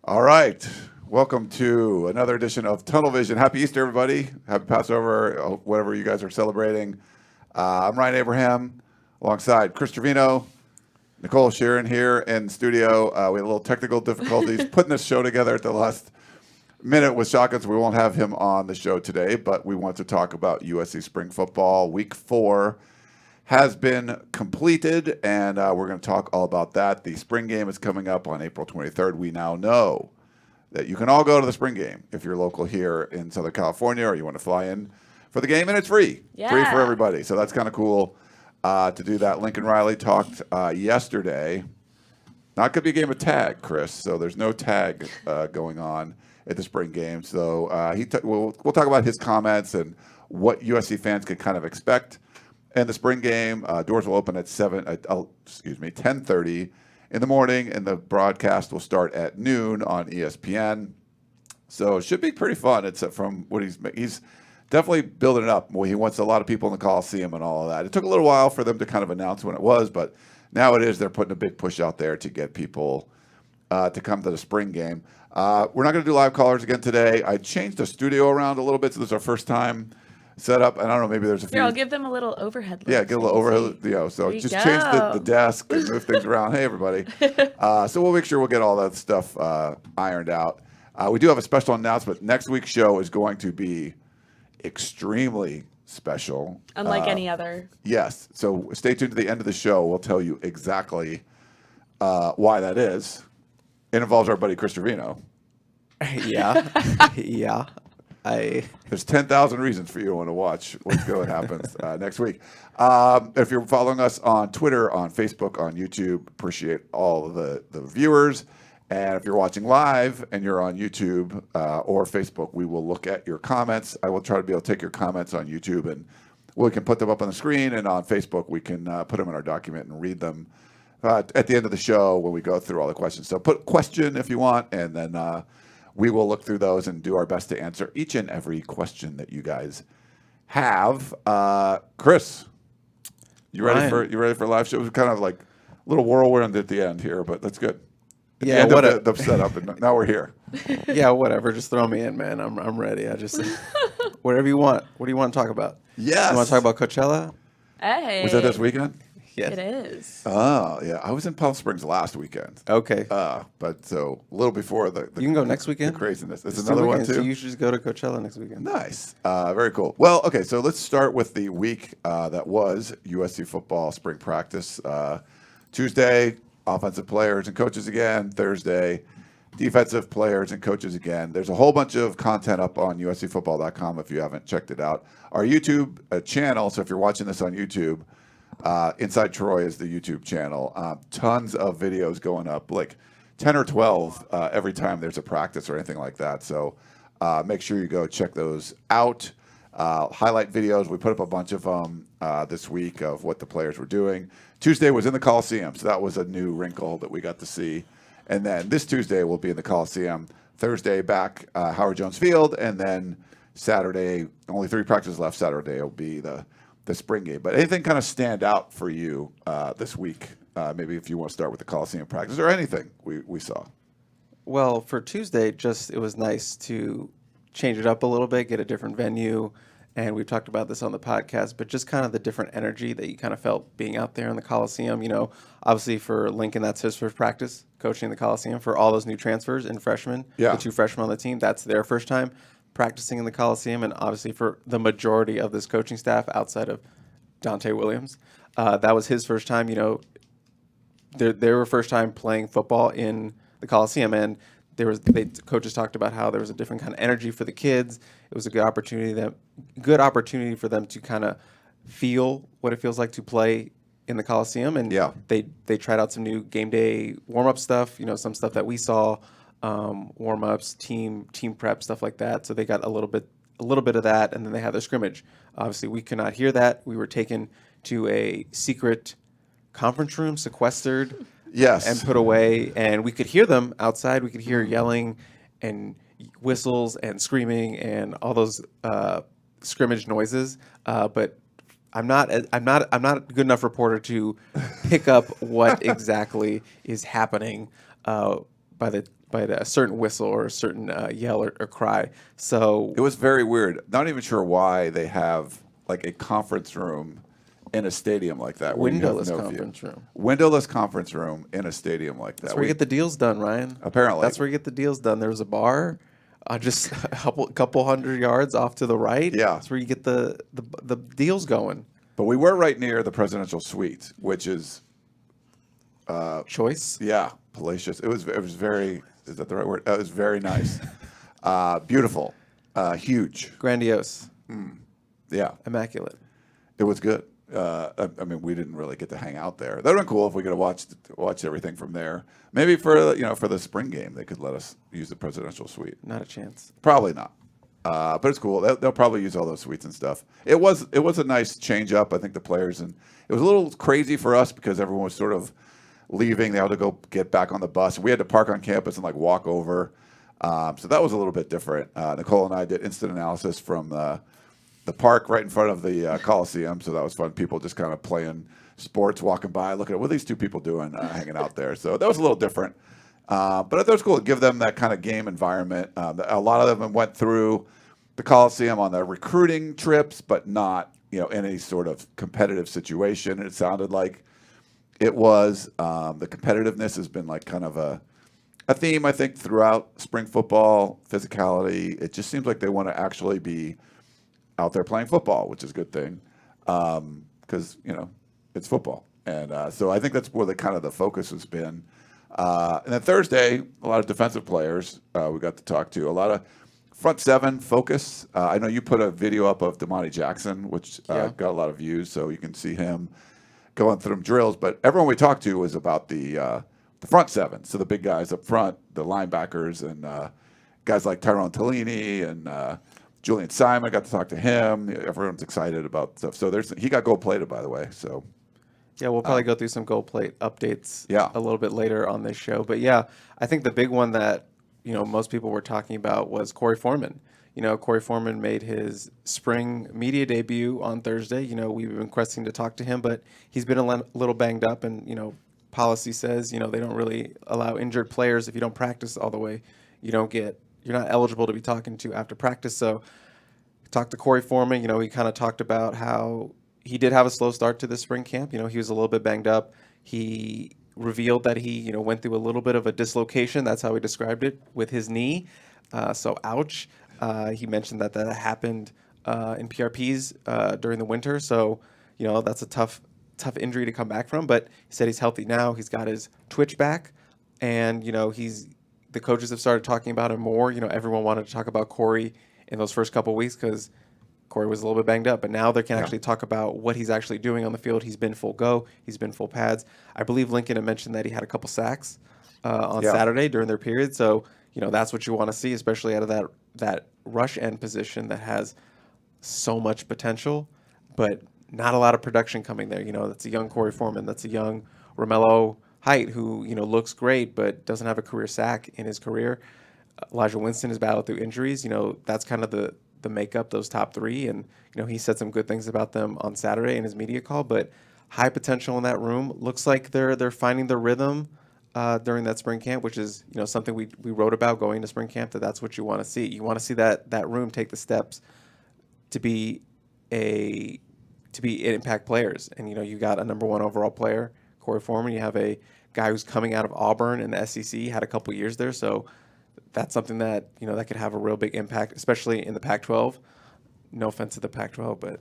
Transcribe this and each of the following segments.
All right. Welcome to another edition of Tunnel Vision. Happy Easter, everybody. Happy Passover, whatever you guys are celebrating. I'm Ryan Abraham alongside Chris Trevino, Nicole Shearin here in the studio. We had a little technical difficulties putting this show together at the last minute with Shotgun, so we won't have him on the show today, but we want to talk about USC spring football. Week 4 has been completed, and we're going to talk all about that. The spring game is coming up on April 23rd. We now know that you can all go to the spring game if you're local here in Southern California or you want to fly in for the game, and it's free. Yeah. Free for everybody. So that's kind of cool to do that. Lincoln Riley talked yesterday. Not going to be a game of tag, Chris, so there's no tag going on at the spring game. So we'll talk about his comments and what USC fans can kind of expect. And the spring game, doors will open at 10:30 in the morning, and the broadcast will start at noon on ESPN. So it should be pretty fun. It's from what he's definitely building it up. Well, he wants a lot of people in the Coliseum and all of that. It took a little while for them to kind of announce when it was, but now it is. They're putting a big push out there to get people to come to the spring game. We're not going to do live callers again today. I changed the studio around a little bit, so this is our first time set up. And I don't know, maybe there's a few. Here, I'll give them a little overhead look. Yeah, get a little overhead. So just change the desk and move things around. Hey, everybody. So we'll make sure we'll get all that stuff ironed out. We do have a special announcement. Next week's show is going to be extremely special. Unlike any other. Yes. So stay tuned to the end of the show. We'll tell you exactly why that is. It involves our buddy Chris Trevino. Yeah. Yeah. There's 10,000 reasons for you to want to watch. Let's go. What happens next week. If you're following us on Twitter, on Facebook, on YouTube, appreciate all of the viewers. And if you're watching live and you're on YouTube or Facebook, we will look at your comments. I will try to be able to take your comments on YouTube, and we can put them up on the screen. And on Facebook, we can put them in our document and read them at the end of the show when we go through all the questions. So put a question if you want, and then we will look through those and do our best to answer each and every question that you guys have. Chris, you ready for a live show? It was kind of like a little whirlwind at the end here, but that's good. Yeah, what the setup, and now we're here. Yeah, whatever. Just throw me in, man. I'm ready. I just whatever you want. What do you want to talk about? Yes. You want to talk about Coachella? Hey. Was that this weekend? Yes. It is. Oh, yeah. I was in Palm Springs last weekend. Okay. But so a little before the you can go next weekend. The craziness. It's It's another one weekends, too. So you should just go to Coachella next weekend. Nice. Very cool. Well, okay. So let's start with the week that was USC football spring practice. Tuesday, offensive players and coaches again. Thursday, defensive players and coaches again. There's a whole bunch of content up on uscfootball.com if you haven't checked it out. Our YouTube channel. So if you're watching this on YouTube. Inside Troy is the YouTube channel. Tons of videos going up, like 10 or 12 every time there's a practice or anything like that. So make sure you go check those out. Highlight videos. We put up a bunch of them this week of what the players were doing. Tuesday was in the Coliseum, so that was a new wrinkle that we got to see. And then this Tuesday will be in the Coliseum. Thursday back Howard Jones Field, and then Saturday, only 3 practices left. Saturday will be the spring game. But anything kind of stand out for you this week? Maybe if you want to start with the Coliseum practice or anything we saw. Well, for Tuesday, it was nice to change it up a little bit, get a different venue. And we've talked about this on the podcast, but just kind of the different energy that you kind of felt being out there in the Coliseum. You know, obviously for Lincoln, that's his first practice coaching the Coliseum. For all those new transfers and freshmen, the 2 freshmen on the team, that's their first time practicing in the Coliseum. And obviously for the majority of this coaching staff outside of Dante Williams, that was his first time. You know, they were first time playing football in the Coliseum, and coaches talked about how there was a different kind of energy for the kids. It was a good opportunity for them to kind of feel what it feels like to play in the Coliseum, and Yeah. they tried out some new game day warm up stuff. Some stuff that we saw, warm ups, team prep stuff like that. So they got a little bit of that, and then they had their scrimmage. Obviously, we could not hear that. We were taken to a secret conference room, sequestered, Yes. and put away, and we could hear them outside. We could hear yelling and whistles and screaming and all those scrimmage noises. But I'm not a good enough reporter to pick up what exactly is happening by a certain whistle or a certain yell or cry. So It was very weird. Not even sure why they have like a conference room in a stadium like that. where you have windowless no conference view. room. Windowless conference room in a stadium like that. That's where you get the deals done, Ryan. Apparently. That's where you get the deals done. There was a bar just a couple hundred yards off to the right. Yeah. That's where you get the deals going. But we were right near the presidential suite, which is Choice. palatial. It was very. Is that the right word? It was very nice, beautiful, huge. Grandiose. Yeah, Immaculate. it was good. I mean, we didn't really get to hang out there. That would have been cool if we could have watched everything from there. Maybe for the spring game, they could let us use the presidential suite. Not a chance. Probably not. But it's cool. They'll probably use all those suites and stuff. It was a nice change up. I think the players, and it was a little crazy for us because everyone was sort of leaving. They had to go get back on the bus. We had to park on campus and walk over. So that was a little bit different. Nicole and I did instant analysis from the park right in front of the Coliseum. So that was fun. People just kind of playing sports, walking by, looking at what are these two people doing, hanging out there. So that was a little different. But I thought it was cool to give them that kind of game environment. A lot of them went through the Coliseum on their recruiting trips, but not any sort of competitive situation. It sounded like it was. The competitiveness has been kind of a theme, I think, throughout spring football, physicality. It just seems like they want to actually be out there playing football, which is a good thing because, it's football. And so I think that's where the focus has been. And then Thursday, a lot of defensive players we got to talk to. A lot of front seven focus. I know you put a video up of Damani Jackson, which got a lot of views, so you can see him going through drills. But everyone we talked to was about the front seven. So the big guys up front, the linebackers, and guys like Tyrone Tellini and Julian Simon. Got to talk to him. Everyone's excited about stuff. So he got gold plated, by the way. So. Yeah, we'll probably go through some gold plate updates a little bit later on this show. But yeah, I think the big one that most people were talking about was Corey Foreman. Corey Foreman made his spring media debut on Thursday. We've been requesting to talk to him, but he's been a little banged up, and policy says they don't really allow injured players if you don't practice all the way. You're not eligible to be talking to after practice. So talked to Corey Foreman. He kind of talked about how he did have a slow start to the spring camp. He was a little bit banged up. He revealed that he, went through a little bit of a dislocation. That's how he described it with his knee. So ouch. He mentioned that happened in PRPs during the winter. So, that's a tough injury to come back from. But he said he's healthy now. He's got his twitch back, and the coaches have started talking about him more. Everyone wanted to talk about Corey in those first couple of weeks because Corey was a little bit banged up, but now they can actually talk about what he's actually doing on the field. He's been full go. He's been full pads. I believe Lincoln had mentioned that he had a couple sacks on Saturday during their period. So, that's what you want to see, especially out of that rush end position that has so much potential, but not a lot of production coming there. That's a young Corey Foreman. That's a young Romello Height who, look great, but doesn't have a career sack in his career. Elijah Winston has battled through injuries. That's kind of the makeup, those top three. And, he said some good things about them on Saturday in his media call, but high potential in that room. Looks like they're finding their rhythm during that spring camp, which is, something we wrote about going to spring camp, that's what you want to see. You want to see that room take the steps to be impact players. And, you got a number one overall player, Corey Foreman. You have a guy who's coming out of Auburn in the SEC, had a couple years there. So that's something that, that could have a real big impact, especially in the Pac-12. No offense to the Pac-12, but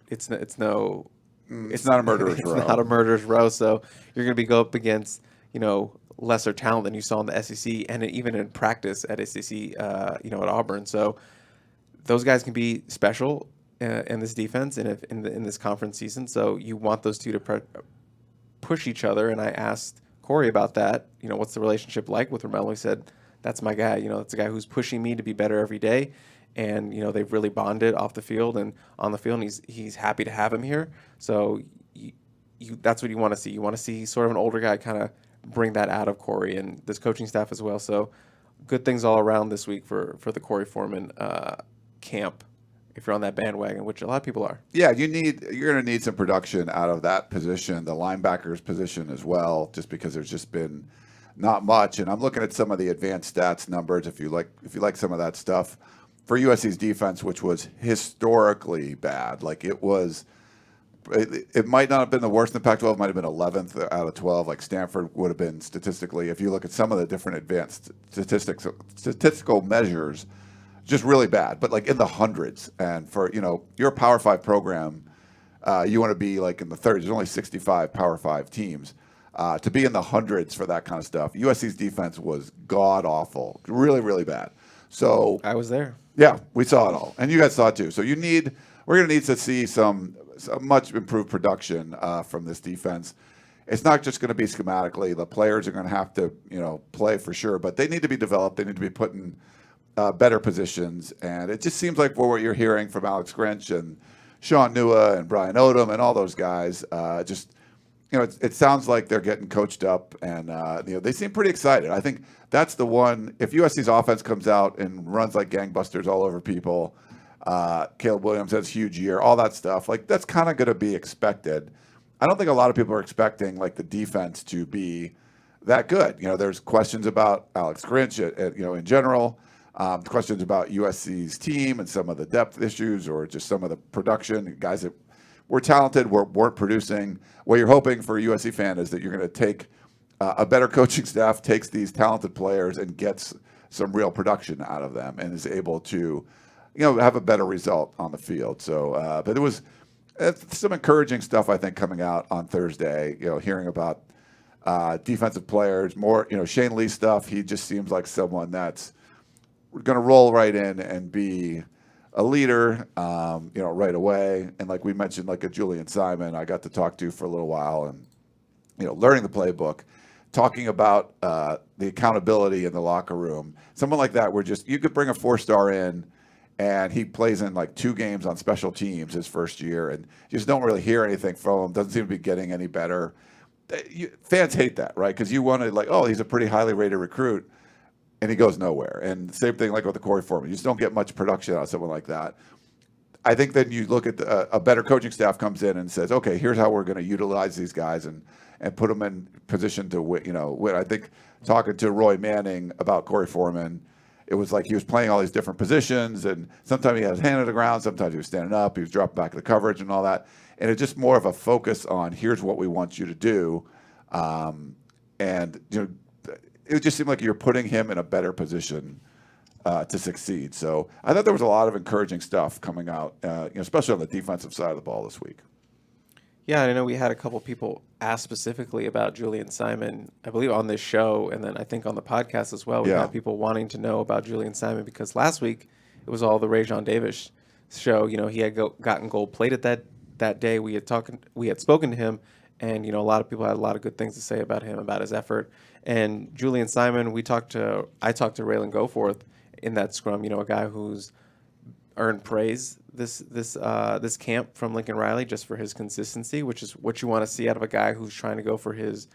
it's no It's not a murderer's row. It's not a murderer's row. So you're going to be go up against, lesser talent than you saw in the SEC and even in practice at SEC, at Auburn. So those guys can be special in this defense and in this conference season. So you want those two to push each other. And I asked Corey about that. What's the relationship like with Romello? He said, that's my guy. It's a guy who's pushing me to be better every day. And, they've really bonded off the field and on the field. And he's happy to have him here. So that's what you want to see. You want to see sort of an older guy kind of bring that out of Corey and this coaching staff as well. So good things all around this week for the Corey Foreman camp, if you're on that bandwagon, which a lot of people are. Yeah, you're going to need some production out of that position, the linebackers position as well, just because there's just been not much. And I'm looking at some of the advanced stats numbers, if you like some of that stuff, for USC's defense, which was historically bad. Like it might not have been the worst in the Pac-12, it might have been 11th out of 12, like Stanford would have been statistically. If you look at some of the different advanced statistical measures, just really bad, but like in the hundreds. And for, your Power 5 program, you want to be like in the 30s. There's only 65 Power 5 teams. To be in the hundreds for that kind of stuff, USC's defense was god-awful, really, really bad. So I was there. Yeah, we saw it all, and you guys saw it too. So we're going to need to see some much improved production from this defense. It's not just going to be schematically. The players are going to have to, play for sure, but they need to be developed. They need to be put in better positions, and it just seems like what you're hearing from Alex Grinch and Sean Nua and Brian Odom and all those guys, it sounds like they're getting coached up, and they seem pretty excited. I think that's the one. If USC's offense comes out and runs like gangbusters all over people, Caleb Williams has a huge year, all that stuff, like that's kind of going to be expected. I don't think a lot of people are expecting like the defense to be that good. There's questions about Alex Grinch, in general. Questions about USC's team and some of the depth issues, or just some of the production. Guys that were talented weren't producing. What you're hoping for a USC fan is that you're going to take a better coaching staff, takes these talented players and gets some real production out of them, and is able to, have a better result on the field. So, but it was some encouraging stuff, I think, coming out on Thursday. Hearing about defensive players, more, Shane Lee stuff. He just seems like someone that's going to roll right in and be a leader, right away. And like we mentioned, like a Julian Simon, I got to talk to for a little while, and learning the playbook, talking about the accountability in the locker room. Someone like that, where just you could bring a 4-star in, and he plays in like 2 games on special teams his first year, and you just don't really hear anything from him. Doesn't seem to be getting any better. Fans hate that, right? Because you wanted like, oh, he's a pretty highly rated recruit, and he goes nowhere. And same thing like with the Corey Foreman. You just don't get much production out of someone like that. I think then you look at a better coaching staff comes in and says, okay, here's how we're going to utilize these guys and put them in position to win. I think talking to Roy Manning about Corey Foreman, it was like he was playing all these different positions, and sometimes he had his hand on the ground, sometimes he was standing up, he was dropping back in the coverage and all that. And it's just more of a focus on here's what we want you to do. It just seemed like you're putting him in a better position to succeed. So I thought there was a lot of encouraging stuff coming out, especially on the defensive side of the ball this week. Yeah, I know we had a couple people ask specifically about Julian Simon, I believe on this show, and then I think on the podcast as well. We had people wanting to know about Julian Simon because last week it was all the Rajon Davis show. He had gotten gold plated that day. We had spoken to him, and a lot of people had a lot of good things to say about him, about his effort. And Julian Simon, I talked to Raylan Goforth in that scrum. A guy who's earned praise this camp from Lincoln Riley just for his consistency, which is what you want to see out of a guy who's trying to go for his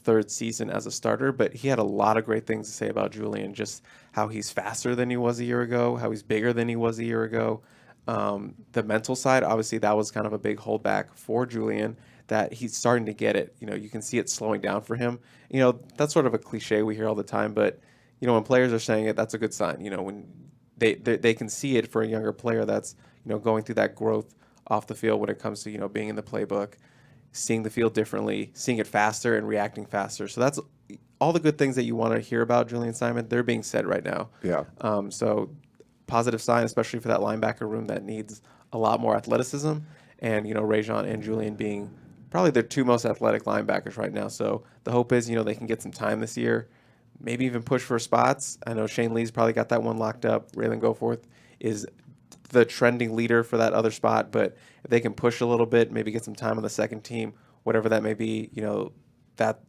3rd season as a starter. But he had a lot of great things to say about Julian, just how he's faster than he was a year ago, how he's bigger than he was a year ago. The mental side, obviously, that was kind of a big holdback for Julian, that he's starting to get it. You can see it slowing down for him. That's sort of a cliche we hear all the time, but when players are saying it, that's a good sign. When they can see it for a younger player that's going through that growth off the field when it comes to being in the playbook, seeing the field differently, seeing it faster and reacting faster. So that's all the good things that you want to hear about Julian Simon. They're being said right now. Yeah. So positive sign, especially for that linebacker room that needs a lot more athleticism. and, Rajon and Julian being probably their two most athletic linebackers right now. So the hope is, they can get some time this year, maybe even push for spots. I know Shane Lee's probably got that one locked up. Raylan Goforth is the trending leader for that other spot, but if they can push a little bit, maybe get some time on the second team, whatever that may be,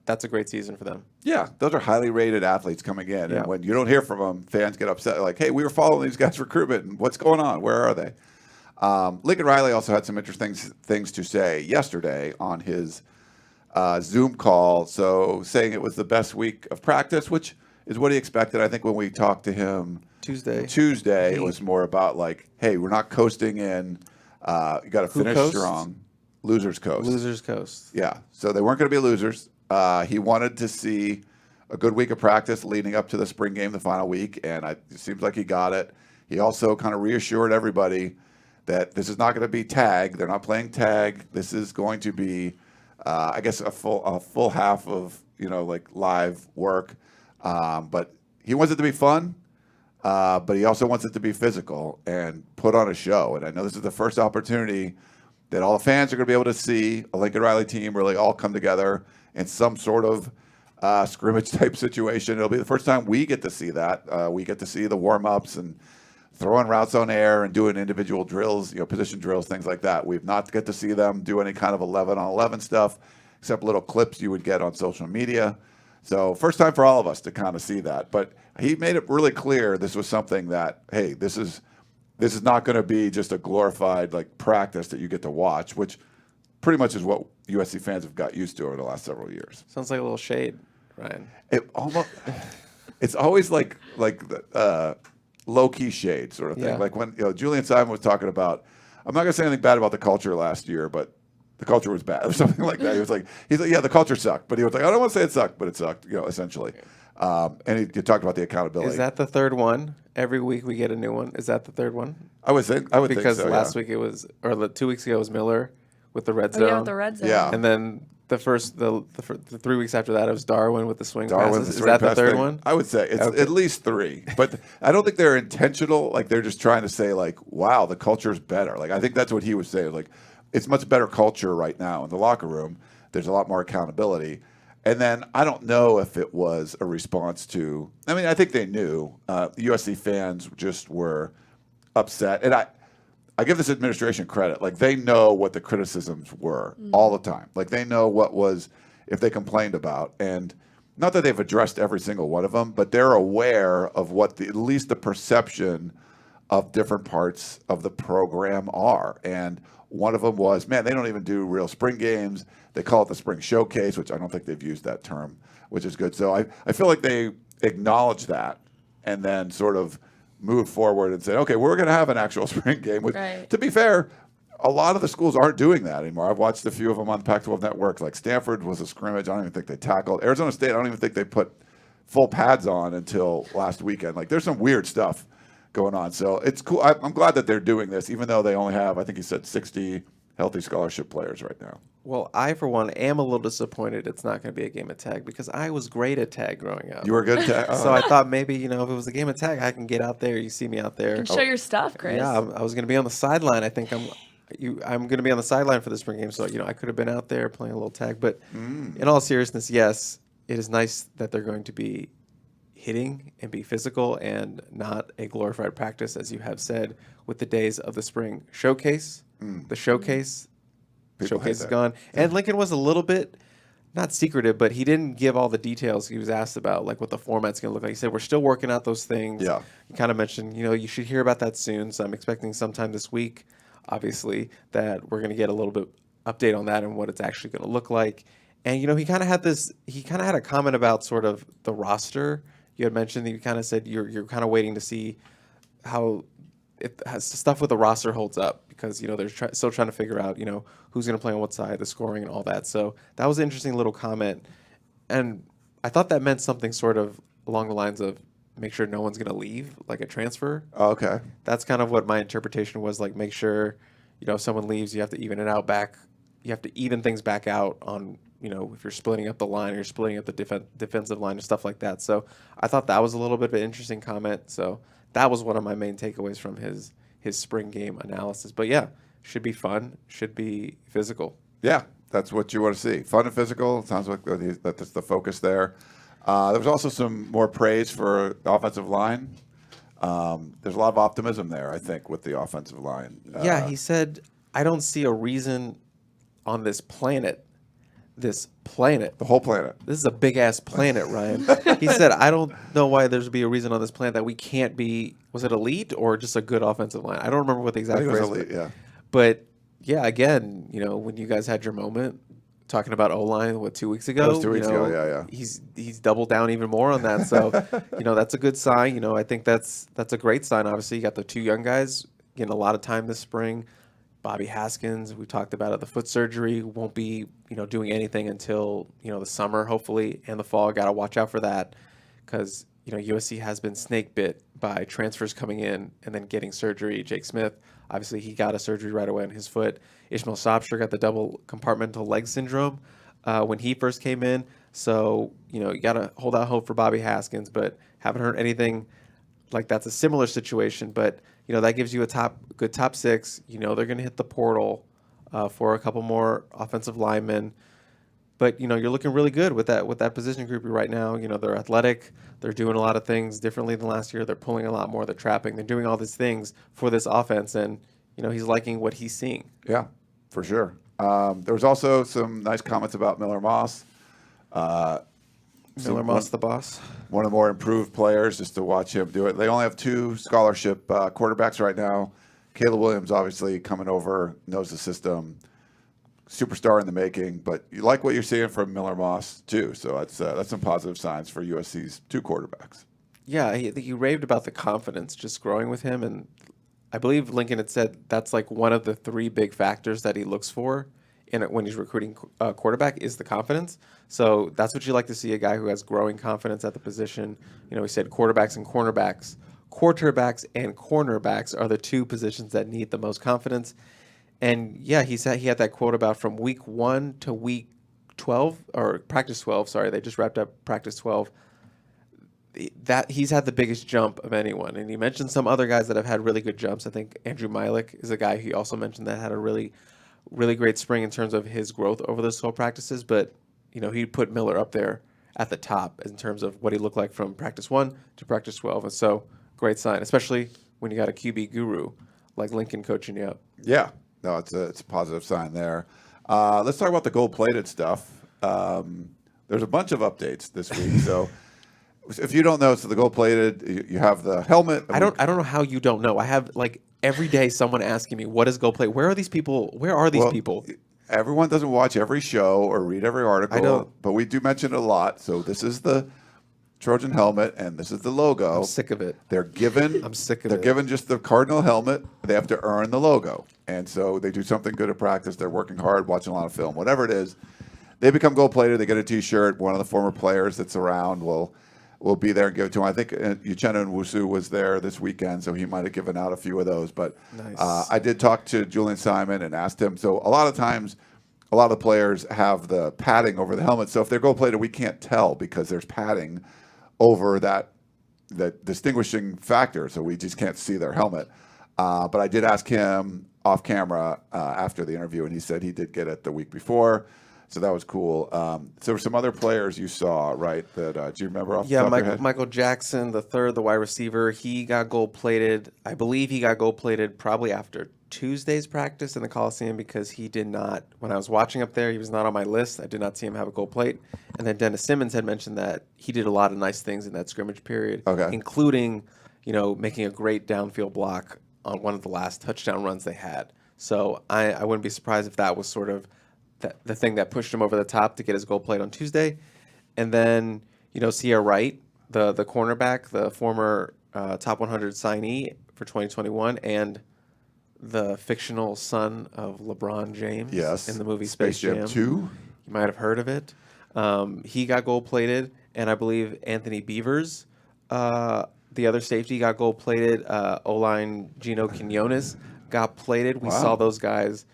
that's a great season for them. Yeah, those are highly rated athletes coming in. Yeah. And when you don't hear from them, fans get upset. Like, hey, we were following these guys' recruitment, and what's going on? Where are they? Lincoln Riley also had some interesting things to say yesterday on his Zoom call. So saying it was the best week of practice, which is what he expected. I think when we talked to him Tuesday, it was more about like, hey, we're not coasting in. You got to finish strong. Losers coast. Losers coast. Yeah. So they weren't going to be losers. He wanted to see a good week of practice leading up to the spring game, the final week, and it seems like he got it. He also kind of reassured everybody that this is not going to be tag. They're not playing tag. This is going to be, I guess, a full half of like live work. But he wants it to be fun, but he also wants it to be physical and put on a show. And I know this is the first opportunity that all the fans are going to be able to see a Lincoln Riley team really all come together in some sort of scrimmage type situation. It'll be the first time we get to see that. We get to see the warm-ups and throwing routes on air and doing individual drills, position drills, things like that. We've not get to see them do any kind of 11-on-11 stuff, except little clips you would get on social media. So first time for all of us to kind of see that. But he made it really clear this was something that, hey, this is not going to be just a glorified like practice that you get to watch, which pretty much is what USC fans have got used to over the last several years. Sounds like a little shade, Ryan. It's always like low-key shade sort of thing. Yeah. Like when Julian Simon was talking about, I'm not going to say anything bad about the culture last year, but the culture was bad or something like that. He's like, yeah, the culture sucked, but he was like, I don't want to say it sucked, but it sucked, essentially. And he talked about the accountability. Is that the third one? Every week we get a new one. Is that the third one? I would think so. Because last week it was, or 2 weeks ago it was Miller with the red zone. Oh, yeah, with the red zone. Yeah. And then the 3 weeks after that it was Darwin with the swing passes. The Is swing that the pass third thing. one? I would say it's Okay. at least 3, but I don't think they're intentional. Like they're just trying to say like, wow, the culture's better. Like I think that's what he was saying. Like it's much better culture right now in the locker room. There's a lot more accountability. And then I don't know if it was a response to. I mean, I think they knew. USC fans just were upset, and I give this administration credit. Like they know what the criticisms were all the time. Like they know what was if they complained about, and not that they've addressed every single one of them, but they're aware of what at least the perception of different parts of the program are. And one of them was, man, they don't even do real spring games. They call it the spring showcase, which I don't think they've used that term, which is good. So I feel like they acknowledge that and then sort of move forward and say, okay, we're going to have an actual spring game. Which, Right. to be fair, a lot of the schools aren't doing that anymore. I've watched a few of them on Pac-12 Network. Like Stanford was a scrimmage. I don't even think they tackled. Arizona State, I don't even think they put full pads on until last weekend. Like there's some weird stuff going on. So it's cool. I'm glad that they're doing this, even though they only have, I think he said, 60 healthy scholarship players right now. Well, I, for one, am a little disappointed it's not going to be a game of tag because I was great at tag growing up. You were good at that? So I thought maybe, if it was a game of tag, I can get out there. You see me out there. You can show your stuff, Chris. Yeah, I was going to be on the sideline. I think I'm going to be on the sideline for the spring game. So, I could have been out there playing a little tag. But in all seriousness, yes, it is nice that they're going to be hitting and be physical and not a glorified practice, as you have said, with the days of the spring showcase. The showcase. People Showcase hate is that. gone. And Lincoln was a little bit, not secretive, but he didn't give all the details he was asked about, like what the format's going to look like. He said, we're still working out those things. Yeah. He kind of mentioned, you should hear about that soon. So I'm expecting sometime this week, obviously, that we're going to get a little bit update on that and what it's actually going to look like. And, he kind of had a comment about sort of the roster. You had mentioned that you kind of said you're kind of waiting to see how stuff with the roster holds up because they're still trying to figure out who's going to play on what side, the scoring and all that. So that was an interesting little comment, and I thought that meant something sort of along the lines of make sure no one's going to leave, like a transfer. Oh, okay. That's kind of what my interpretation was. Like make sure if someone leaves, you have to even it out back. You have to even things back out on if you're splitting up the line or you're splitting up the defensive line and stuff like that. So I thought that was a little bit of an interesting comment. So that was one of my main takeaways from his spring game analysis. But yeah, should be fun, should be physical. Yeah, that's what you want to see. Fun and physical. It sounds like that's the focus there. There was also some more praise for the offensive line. There's a lot of optimism there, I think, with the offensive line. Yeah, he said, I don't see a reason on this planet. The whole planet. This is a big ass planet, Ryan. He said, I don't know why there's be a reason on this planet that we can't be, was it elite or just a good offensive line? I don't remember what the I exact think it was phrase elite, yeah. But yeah, again, when you guys had your moment talking about O-line, 2 weeks ago? That was 2 weeks ago, yeah. He's doubled down even more on that. So, that's a good sign. I think that's a great sign. Obviously, you got the 2 young guys getting a lot of time this spring. Bobby Haskins, we talked about it, the foot surgery, won't be, doing anything until, the summer, hopefully, and the fall. Got to watch out for that because, USC has been snake bit by transfers coming in and then getting surgery. Jake Smith, obviously, he got a surgery right away on his foot. Ishmael Sobster got the double compartmental leg syndrome when he first came in. So, you got to hold out hope for Bobby Haskins, but haven't heard anything like that's a similar situation. But, that gives you a good top 6. They're going to hit the portal for a couple more offensive linemen. But, you're looking really good with that position group right now. They're athletic. They're doing a lot of things differently than last year. They're pulling a lot more. They're trapping. They're doing all these things for this offense. And, he's liking what he's seeing. Yeah, for sure. There was also some nice comments about Miller Moss. Miller Moss, the boss. One of the more improved players, just to watch him do it. They only have 2 scholarship quarterbacks right now. Caleb Williams, obviously, coming over, knows the system. Superstar in the making, but you like what you're seeing from Miller Moss too. So that's some positive signs for USC's 2 quarterbacks. Yeah, I think you raved about the confidence just growing with him, and I believe Lincoln had said that's like one of the 3 big factors that he looks for when he's recruiting quarterback is the confidence. So that's what you like to see, a guy who has growing confidence at the position. He said quarterbacks and cornerbacks. Quarterbacks and cornerbacks are the 2 positions that need the most confidence. And yeah, he said he had that quote about from week 1 to week 12, or practice 12. Sorry, they just wrapped up practice 12. That he's had the biggest jump of anyone. And he mentioned some other guys that have had really good jumps. I think Andrew Milik is a guy he also mentioned that had a really, really great spring in terms of his growth over those 12 practices. But he put Miller up there at the top in terms of what he looked like from practice 1 to practice 12. And so great sign, especially when you got a QB guru like Lincoln coaching you up. Yeah. No, it's a positive sign there. Let's talk about the gold-plated stuff. There's a bunch of updates this week. So if you don't know, so the gold-plated, you have the helmet. I don't know how you don't know. I have every day someone asking me, what is gold-plated? Where are these people? Where are these people? Everyone doesn't watch every show or read every article. I don't. But we do mention it a lot. So this is the Trojan helmet, and this is the logo. I'm sick of it. They're given. I'm sick of They're it. given just the Cardinal helmet. They have to earn the logo, and so they do something good at practice. They're working hard, watching a lot of film, whatever it is. They become gold plated. They get a T-shirt. One of the former players that's around will be there and give it to them. I think Uchenna Nwosu was there this weekend, so he might have given out a few of those. But Nice. I did talk to Julian Simon and asked him. So a lot of times, a lot of the players have the padding over the helmet. So if they're gold plated, we can't tell because there's padding over that distinguishing factor, so we just can't see their helmet. But I did ask him off camera after the interview, and he said he did get it the week before, so that was cool. So there were some other players you saw, right? That do you remember off the top of your head? Michael Jackson, the third, the wide receiver, he got gold plated. I believe he got gold plated probably after Tuesday's practice in the Coliseum because he did not, when I was watching up there, he was not on my list. I did not see him have a gold plate. And then Dennis Simmons had mentioned that he did a lot of nice things in that scrimmage period, including, making a great downfield block on one of the last touchdown runs they had. So I wouldn't be surprised if that was sort of the thing that pushed him over the top to get his gold plate on Tuesday. And then, Sierra Wright, the cornerback, the former top 100 signee for 2021, and the fictional son of LeBron James in the movie Space Jam 2. You might have heard of it. He got gold-plated, and I believe Anthony Beavers, the other safety, got gold-plated. O-line Gino Quinones got plated. We saw those guys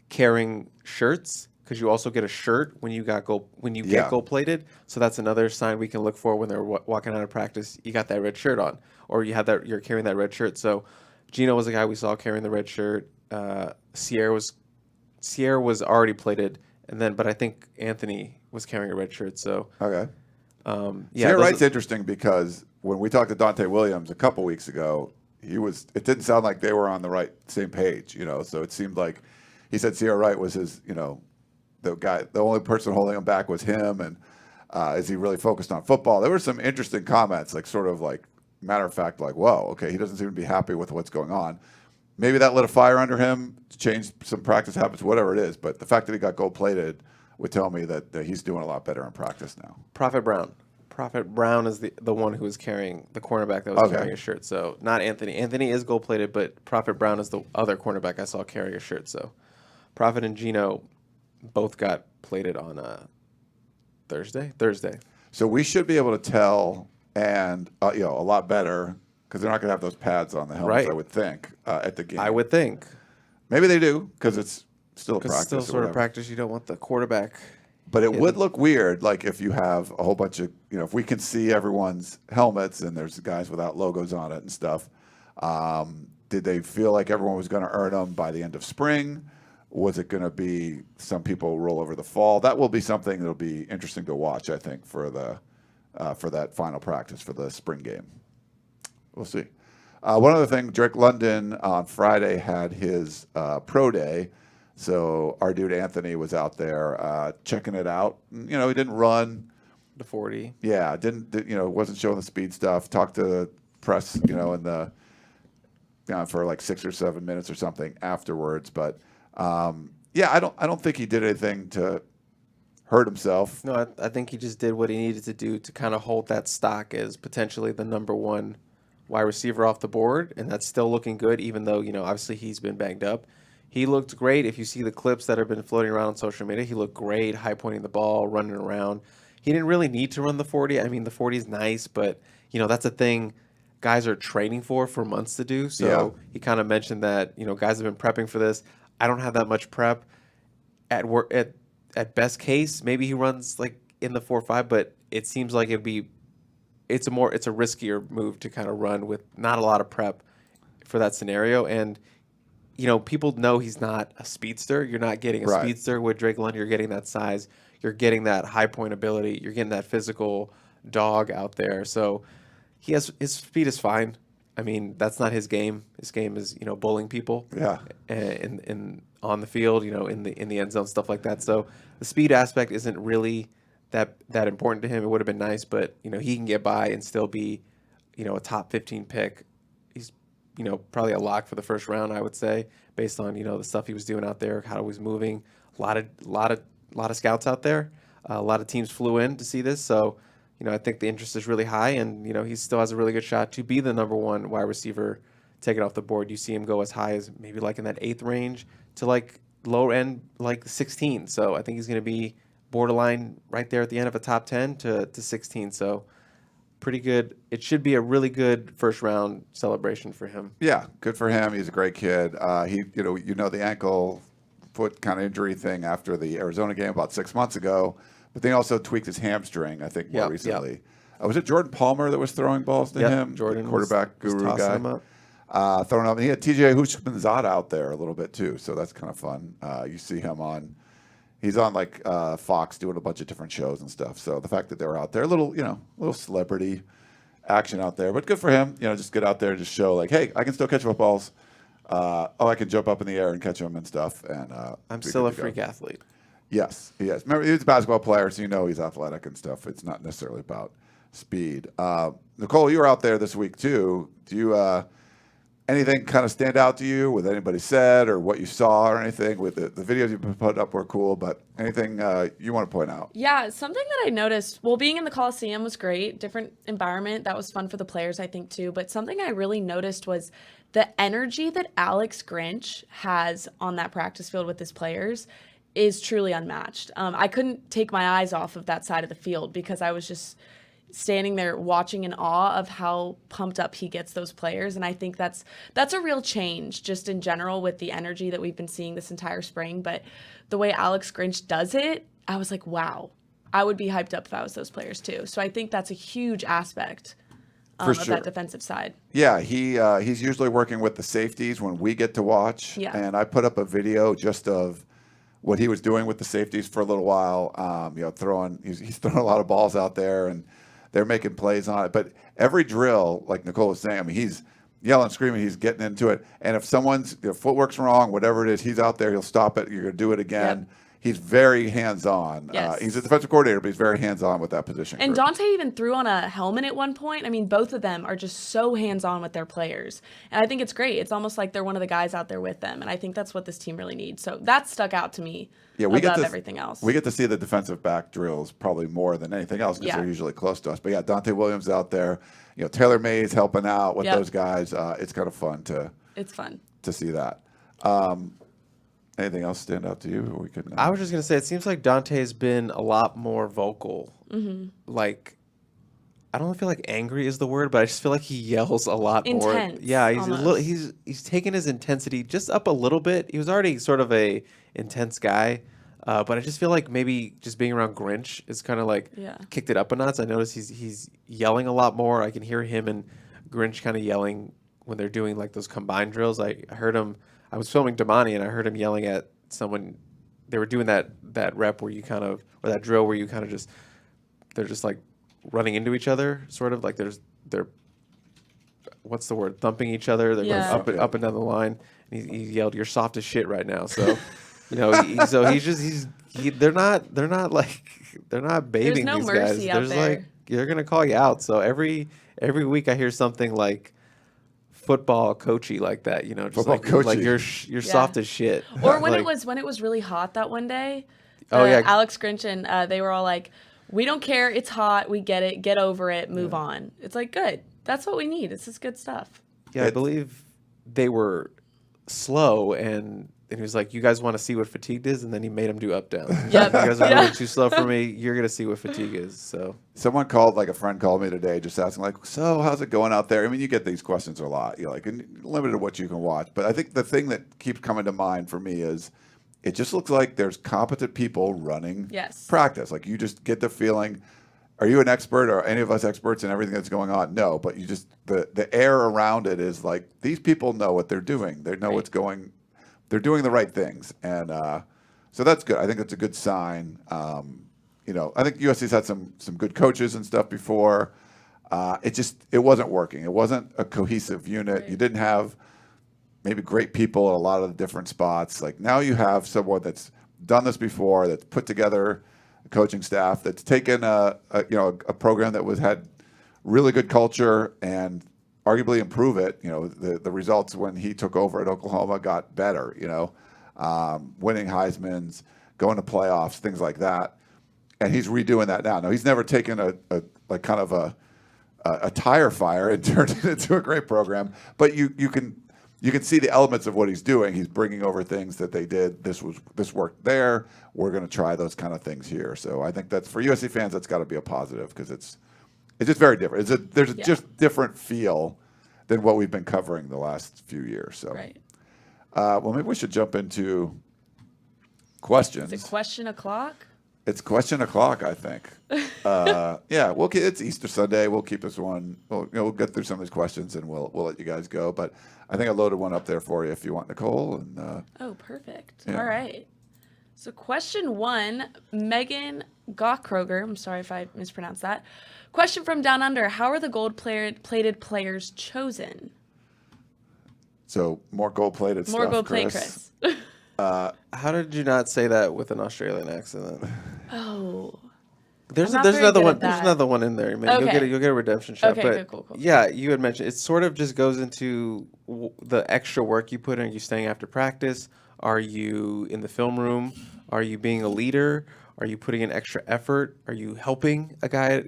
carrying shirts because you also get a shirt when you get gold-plated. So that's another sign we can look for when they're walking out of practice. You got that red shirt on, or you're carrying that red shirt. So Gino was the guy we saw carrying the red shirt. Sierra was already plated, but I think Anthony was carrying a red shirt. So Okay. yeah, Sierra Wright's interesting because when we talked to Dante Williams a couple weeks ago, it didn't sound like they were on the same page, so it seemed like he said Sierra Wright was his, the only person holding him back was him, and is he really focused on football? There were some interesting comments, like sort of like matter of fact, like, whoa, okay, he doesn't seem to be happy with what's going on. Maybe that lit a fire under him, changed some practice habits, whatever it is, but the fact that he got gold plated would tell me that he's doing a lot better in practice now. Prophet Brown is the one who was carrying the cornerback that was carrying a shirt. So not Anthony. Anthony is gold plated, but Prophet Brown is the other cornerback I saw carrying a shirt. So Prophet and Gino both got plated on Thursday. So we should be able to tell, and a lot better, because they're not going to have those pads on the helmets, Right. I would think, at the game. I would think. Maybe they do, because it's still a Because practice. still or sort of whatever. practice. You don't want the quarterback. But it would look weird, like if you have a whole bunch of, if we can see everyone's helmets and there's guys without logos on it and stuff. Did they feel like everyone was going to earn them by the end of spring? Was it going to be some people roll over the fall? That will be something that'll be interesting to watch, I think, for that final practice for the spring game. We'll see. One other thing, Drake London on Friday had his pro day. So our dude Anthony was out there checking it out. He didn't run The 40. Yeah, wasn't showing the speed stuff. Talked to the press, in the for like 6 or 7 minutes or something afterwards. But I don't think he did anything to hurt himself. No, I think he just did what he needed to do to kind of hold that stock as potentially the number one wide receiver off the board, and that's still looking good, even though obviously he's been banged up. He looked great. If you see the clips that have been floating around on social media, he looked great, high pointing the ball, running around. He didn't really need to run the 40. I mean, the 40 is nice, but that's a thing guys are training for months to do. So he kind of mentioned that guys have been prepping for this. I don't have that much prep. At best case, maybe he runs like in the 4.5, but it seems like it's a riskier move to kind of run with not a lot of prep for that scenario. And people know he's not a speedster. You're not getting a speedster with Drake London. You're getting that size. You're getting that high point ability. You're getting that physical dog out there. So his speed is fine. I mean, that's not his game. His game is bullying people. Yeah. And on the field, in the end zone, stuff like that. So the speed aspect isn't really that important to him. It would have been nice, but he can get by and still be a top 15 pick. He's probably a lock for the first round, I would say, based on the stuff he was doing out there, how he was moving. A lot of scouts out there. A lot of teams flew in to see this, so I think the interest is really high, and he still has a really good shot to be the number one wide receiver taken off the board. You see him go as high as maybe like in that 8th range to like lower end like 16. So I think he's going to be borderline right there at the end of a top 10 to 16. So pretty good. It should be a really good first round celebration for him. Yeah, good for him. He's a great kid. He, the ankle foot kind of injury thing after the Arizona game about 6 months ago, but then he also tweaked his hamstring, I think, more recently. Was it Jordan Palmer that was throwing balls to him? Jordan, the quarterback was guru guy. him up. Throwing up. And he had TJ Hushmanzada out there a little bit too, so that's kind of fun. You see him he's on like Fox doing a bunch of different shows and stuff. So the fact that they were out there, a little celebrity action out there, but good for him. Just get out there and just show like, hey, I can still catch footballs. I can jump up in the air and catch them and stuff. And I'm still a freak athlete. Yes, he is. Remember, he's a basketball player, so he's athletic and stuff. It's not necessarily about speed. Nicole, you were out there this week too. Do you anything kind of stand out to you with anybody said or what you saw or anything? With the videos you put up were cool, but anything you want to point out? Yeah, something that I noticed, being in the Coliseum was great. Different environment. That was fun for the players, I think, too. But something I really noticed was the energy that Alex Grinch has on that practice field with his players is truly unmatched. I couldn't take my eyes off of that side of the field because I was just standing there watching in awe of how pumped up he gets those players. And I think that's a real change just in general with the energy that we've been seeing this entire spring. But the way Alex Grinch does it, I was like, wow, I would be hyped up if I was those players too. So I think that's a huge aspect For of sure. that defensive side. Yeah, he's usually working with the safeties when we get to watch. Yeah. And I put up a video just of what he was doing with the safeties for a little while. He's throwing a lot of balls out there, and they're making plays on it. But every drill, like Nicole was saying, I mean, he's yelling, screaming, he's getting into it. And if someone's footwork's wrong, whatever it is, he's out there. He'll stop it. You're going to do it again. Yep. He's very hands-on. Yes. He's a defensive coordinator, but he's very hands-on with that position. And group. Dante even threw on a helmet at one point. I mean, both of them are just so hands-on with their players. And I think it's great. It's almost like they're one of the guys out there with them. And I think that's what this team really needs. So that stuck out to me above everything else. We get to see the defensive back drills probably more than anything else because they're usually close to us. But yeah, Dante Williams out there. Taylor Mays helping out with those guys. It's kind of fun to see that. Anything else stand out to you? Or we could. I was just gonna say, it seems like Dante's been a lot more vocal. Like, I don't feel like angry is the word, but I just feel like he yells a lot more. Intense, Yeah, he's almost. he's taken his intensity just up a little bit. He was already sort of a intense guy, but I just feel like maybe just being around Grinch is kind of like kicked it up a notch. I noticed he's yelling a lot more. I can hear him and Grinch kind of yelling when they're doing like those combined drills. I heard him. I was filming Damani and I heard him yelling at someone. They were doing that rep where you kind of, or that drill where you kind of just, they're just like running into each other, sort of like they're what's the word, thumping each other. They're going up and down the line. And he yelled, "You're soft as shit right now." So, they're not bathing no these mercy guys. out There's there. like, they're gonna call you out. So every week I hear something like football coachy like that, just Football like coachy. you're soft as shit. Or when Like, it was really hot that one day. yeah. Alex Grinch and they were all like, "We don't care. It's hot. We get it. Get over it. Move on." It's like, good. That's what we need. This is good stuff. yeah, I believe they were slow and he was like, "You guys want to see what fatigued is?" And then he made them do up down. Yep. You guys are moving too slow for me. You're gonna see what fatigue is. So A friend called me today just asking, like, so how's it going out there? I mean, you get these questions a lot. You're like, limited to what you can watch. But I think the thing that keeps coming to mind for me is it just looks like there's competent people running practice. Like, you just get the feeling, are you an expert? Or any of us experts in everything that's going on? No, but you just, the air around it is like, these people know what they're doing. They know what's going, they're doing the right things. And so that's good. I think that's a good sign. I think USC's had some good coaches and stuff before. It wasn't working. It wasn't a cohesive unit. Right. You didn't have maybe great people at a lot of the different spots. Like, now you have someone that's done this before, that's put together a coaching staff, that's taken a program that had really good culture and arguably improve it. The results when he took over at Oklahoma got better. Winning Heisman's, going to playoffs, things like that. And he's redoing that now. Now, he's never taken a tire fire and turned it into a great program, but you can see the elements of what he's doing. He's bringing over things that they did. This worked there. We're going to try those kind of things here. So I think that's, for USC fans, that's got to be a positive, because it's just very different. There's a just different feel than what we've been covering the last few years. So, well, maybe we should jump into questions. Is it question o'clock? It's question o'clock, I think. It's Easter Sunday. We'll keep this one. We'll get through some of these questions and we'll let you guys go. But I think I loaded one up there for you if you want, Nicole. And oh, perfect. Yeah. All right. So question 1, Megan Gawkroger. I'm sorry if I mispronounced that. Question from Down Under: how are the gold-plated players chosen? So more gold-plated stuff. More gold-plated, Chris. how did you not say that with an Australian accent? Oh. There's I'm not another very one. good at There's that. another one in there. Man. Okay. You'll get a redemption shot. Okay, but cool. yeah, you had mentioned it sort of just goes into the extra work you put in. Are you staying after practice? Are you in the film room? Are you being a leader? Are you putting in extra effort? Are you helping a guy?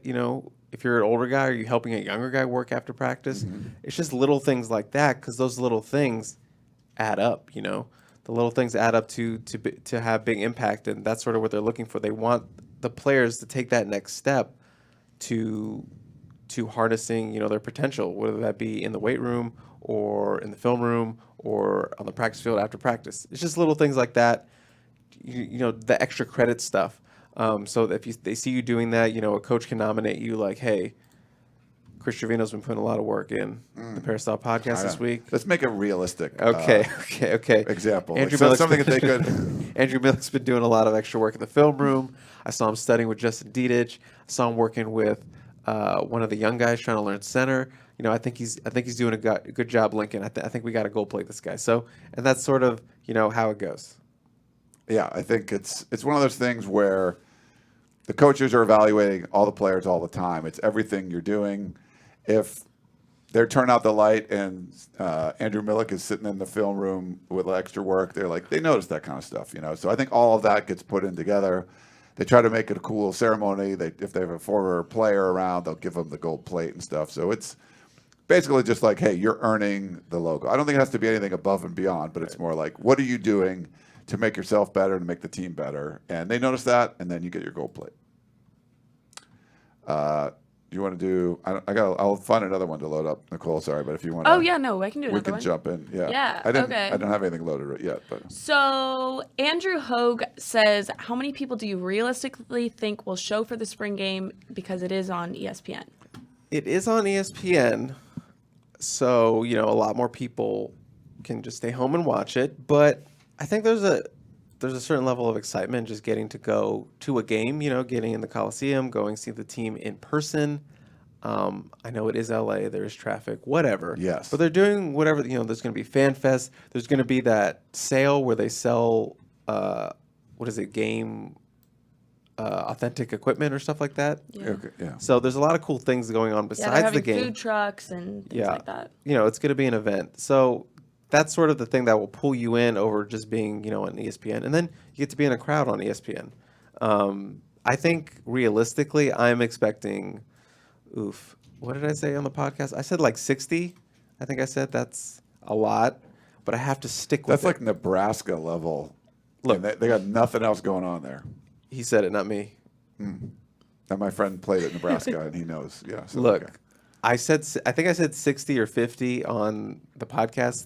If you're an older guy, are you helping a younger guy work after practice? Mm-hmm. It's just little things like that, because those little things add up. The little things add up to have big impact, and that's sort of what they're looking for. They want the players to take that next step to harnessing their potential, whether that be in the weight room or in the film room or on the practice field after practice. It's just little things like that. The extra credit stuff. So if they see you doing that, a coach can nominate you like, hey, Chris Trevino's been putting a lot of work in the Peristyle podcast this week. Let's make a realistic Okay. example. Andrew So Miller's something that they been- could. Andrew Miller's been doing a lot of extra work in the film room. I saw him studying with Justin Dietich. I saw him working with one of the young guys trying to learn center. I think he's doing a good job, Lincoln. I think we got to gold plate this guy. So, and that's sort of how it goes. Yeah, I think it's one of those things where the coaches are evaluating all the players all the time. It's everything you're doing. If they turn out the light and Andrew Millick is sitting in the film room with extra work, they notice that kind of stuff, So I think all of that gets put in together. They try to make it a cool ceremony. If they have a former player around, they'll give them the gold plate and stuff. So it's basically just like, hey, you're earning the logo. I don't think it has to be anything above and beyond, but it's more like, what are you doing to make yourself better, to make the team better? And they notice that, and then you get your gold plate. You want to do? I'll find another one to load up, Nicole. Sorry, but if you want. Oh yeah, no, I can do we another can one. jump in. Yeah. Yeah, I okay. don't have anything loaded yet, but. So Andrew Hogue says, how many people do you realistically think will show for the spring game because it is on ESPN? It is on ESPN, so a lot more people can just stay home and watch it. But I think there's a certain level of excitement just getting to go to a game. Getting in the Coliseum, going see the team in person. I know it is LA. There is traffic, whatever. Yes. But they're doing whatever. There's going to be Fan Fest. There's going to be that sale where they sell game authentic equipment or stuff like that. Yeah. Okay, yeah. So there's a lot of cool things going on Yeah, besides they're having the game. food trucks and things like that. It's going to be an event. So that's sort of the thing that will pull you in over just being, on ESPN. And then you get to be in a crowd on ESPN. I think realistically, I'm expecting, what did I say on the podcast? I said like 60. I think I said that's a lot, but I have to stick with That's it. like Nebraska level. Look. And they got nothing else going on there. He said it, not me. And my friend played at Nebraska, and he knows. Yeah. So, Look, okay. I think I said 60 or 50 on the podcast,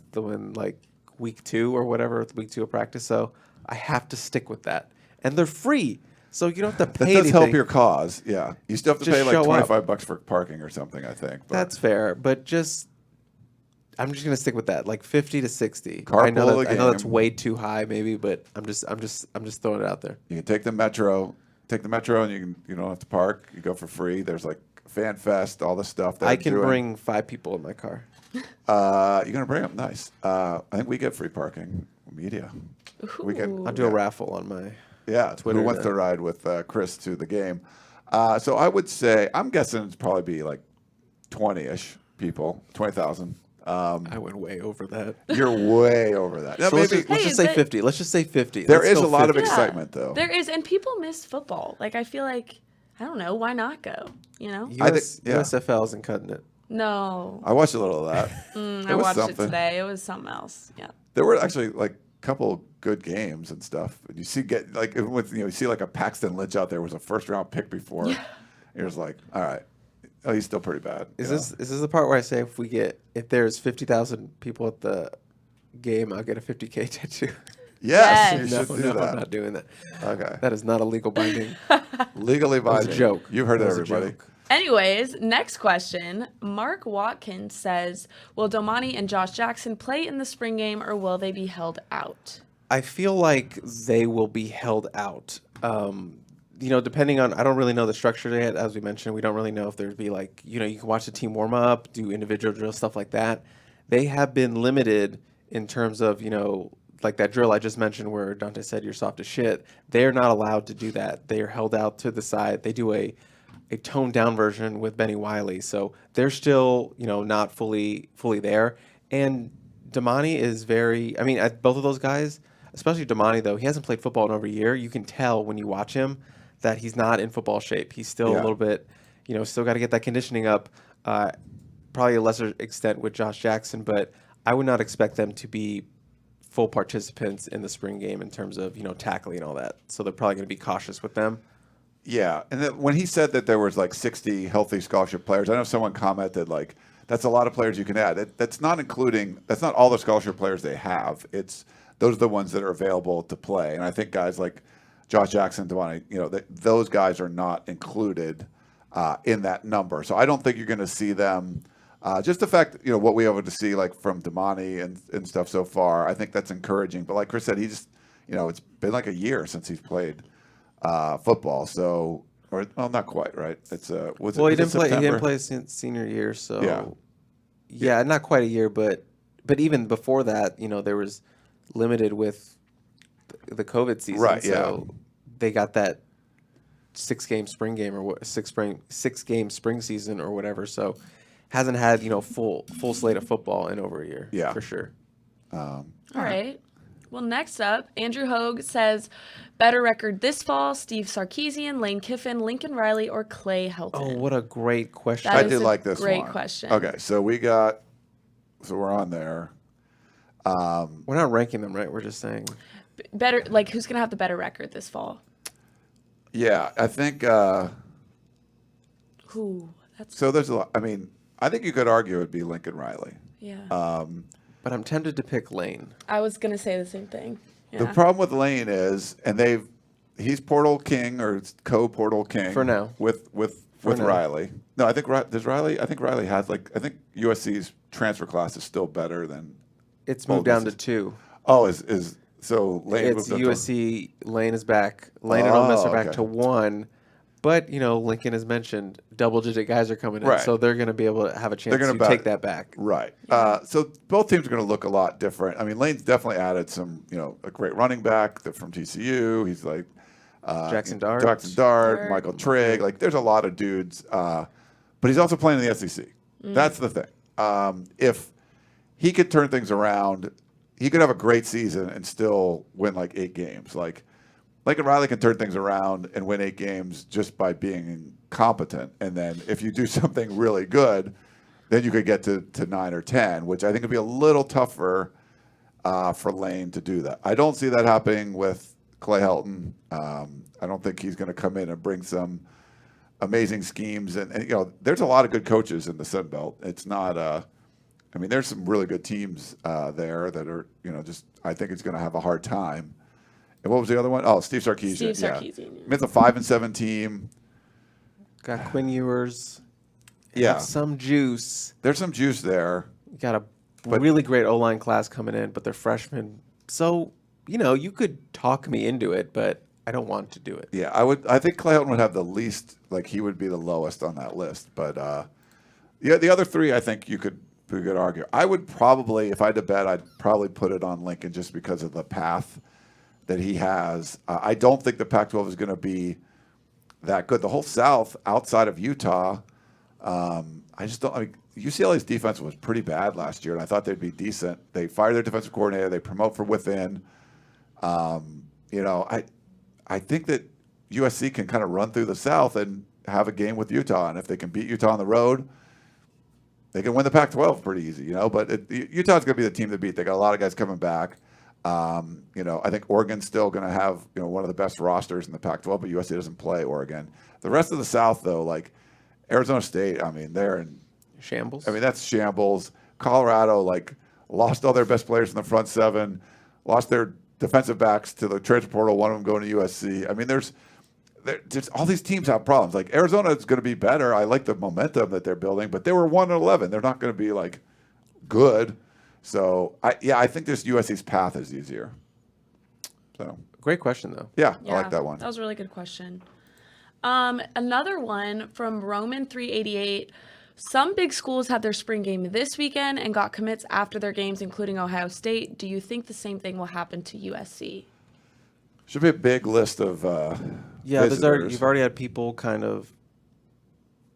week 2 or whatever, week 2 of practice. So I have to stick with that, and they're free, so you don't have to That pay does anything. help your cause. Yeah. You still have to Just pay like show up. $25 for parking or something, I think. But That's fair, but I'm just gonna stick with that, like 50 to 60. Carpool I know the that's game. way too high, maybe, but I'm just throwing it out there. you can take the metro, and you don't have to park. You go for free. There's like Fan Fest, all this stuff. That I I'm can doing. bring 5 people in my car. You're gonna bring them? Nice. I think we get free parking. Media. We can. Ooh. I'll do a raffle on my. Yeah, Twitter who wants then. to ride with Chris to the game? So I would say, I'm guessing it's probably be like 20-ish people, 20,000. I went way over that. You're way over that. Now, So let's maybe just Hey, say but- 50. Let's just say 50. there Let's is go a lot of 50. excitement, though. There is, and people miss football. Like, I feel like, I don't know, why not go? I think- yeah. USFL isn't cutting it. No. I watched a little of that. I was watched something. it today. It was something else. Yeah. There were actually like a couple good games and stuff. And you see, you see like a Paxton Lynch out there was a first-round pick before. You're just like, all right, oh, he's still pretty bad. Is you this the part where I say if there's 50,000 people at the game, I'll get a 50K tattoo? Yes, Yes. you should do no, that. I'm not doing that. Okay. That is not a legal binding. Legally was a binding. joke. You've heard That it, was a everybody. joke. Anyways, next question. Mark Watkins says, will Domani and Josh Jackson play in the spring game or will they be held out? I feel like they will be held out. Depending on, I don't really know the structure yet. As we mentioned, we don't really know if there'd be you can watch the team warm up, do individual drills, stuff like that. They have been limited in terms of, like that drill I just mentioned where Dante said you're soft as shit. They're not allowed to do that. They are held out to the side. They do a toned down version with Benny Wiley. So they're still, not fully there. And Domani is both of those guys, especially Domani though, he hasn't played football in over a year. You can tell when you watch him that he's not in football shape. He's still a little bit, still got to get that conditioning up. Probably a lesser extent with Josh Jackson, but I would not expect them to be full participants in the spring game in terms of, tackling and all that. So they're probably going to be cautious with them. Yeah, and then when he said that there was like 60 healthy scholarship players, I know someone commented like that's a lot of players you can add. That's not all the scholarship players they have. Those are the ones that are available to play. And I think guys like Josh Jackson, Domani, those guys are not included. in that number. So I don't think you're going to see them. Just the fact, what we were able to see like from Damani and stuff so far, I think that's encouraging. But like Chris said, he just, it's been like a year since he's played football. So, not quite, right? It's he didn't play. He didn't play since senior year. So yeah, not quite a year, but even before that, there was limited with the COVID season. Right. So they got that 6-game spring game or 6-game spring season or whatever. So hasn't had full slate of football in over a year. Yeah, for sure. All right. Well, next up, Andrew Hogue says, better record this fall, Steve Sarkisian, Lane Kiffin, Lincoln Riley, or Clay Helton? Oh, what a great question. That I is did a like this great one. question. Okay, so we're on there. We're not ranking them, right? We're just saying. Better, who's going to have the better record this fall? Yeah, I think. Ooh, that's So there's a lot. I mean, I think you could argue it'd be Lincoln Riley. yeah. But I'm tempted to pick Lane. I was going to say the same thing. Yeah. The problem with Lane is, and he's portal king or co-portal king For now. with now. Riley. No, I think there's Riley. I think Riley has I think USC's transfer class is still better than. It's moved down to 2. Oh, so Lane It's moved up to- USC. Lane is back. Lane and Ole Miss are back okay. to 1. But, Lincoln has mentioned double-digit guys are coming in, Right. so they're going to be able to have a chance to take that back. Right. So both teams are going to look a lot different. I mean, Lane's definitely added some, a great running back from TCU. He's like Jackson Dart. Michael Trigg. Like, there's a lot of dudes. But he's also playing in the SEC. That's the thing. If he could turn things around, he could have a great season and still win 8 games. Lincoln Riley can turn things around and win 8 games just by being competent. And then if you do something really good, then you could get to 9 or 10, which I think would be a little tougher for Lane to do that. I don't see that happening with Clay Helton. I don't think he's going to come in and bring some amazing schemes. And there's a lot of good coaches in the Sun Belt. It's not there's some really good teams there that are, I think it's going to have a hard time. And what was the other one? Oh, Steve Sarkisian. Steve Sarkisian. Yeah. I mean, it's a 5-7 team. Got Quinn Ewers. Yeah. Have some juice. There's some juice there. Got a really great O-line class coming in, but they're freshmen. So, you could talk me into it, but I don't want to do it. Yeah, I think Clay Helton would have the least, he would be the lowest on that list. But the other 3, I think you could argue. I would probably, if I had to bet, I'd probably put it on Lincoln just because of the path that he has. I don't think the Pac-12 is going to be that good. The whole South, outside of Utah, I just don't. UCLA's defense was pretty bad last year, and I thought they'd be decent. They fired their defensive coordinator. They promote from within. I think that USC can kind of run through the South and have a game with Utah, and if they can beat Utah on the road, they can win the Pac-12 pretty easy. But Utah's going to be the team to beat. They got a lot of guys coming back. I think Oregon's still going to have one of the best rosters in the Pac-12, but USC doesn't play Oregon. The rest of the South, though, Arizona State, they're in shambles. That's shambles. Colorado, lost all their best players in the front 7, lost their defensive backs to the transfer portal. One of them going to USC. There's all these teams have problems. Arizona is going to be better. I like the momentum that they're building, but they were 1-11. They're not going to be good. So, I think this USC's path is easier. So Great question, though. Yeah, I like that one. That was a really good question. Another one from Roman 388. Some big schools had their spring game this weekend and got commits after their games, including Ohio State. Do you think the same thing will happen to USC? Should be a big list of visitors. You've already had people kind of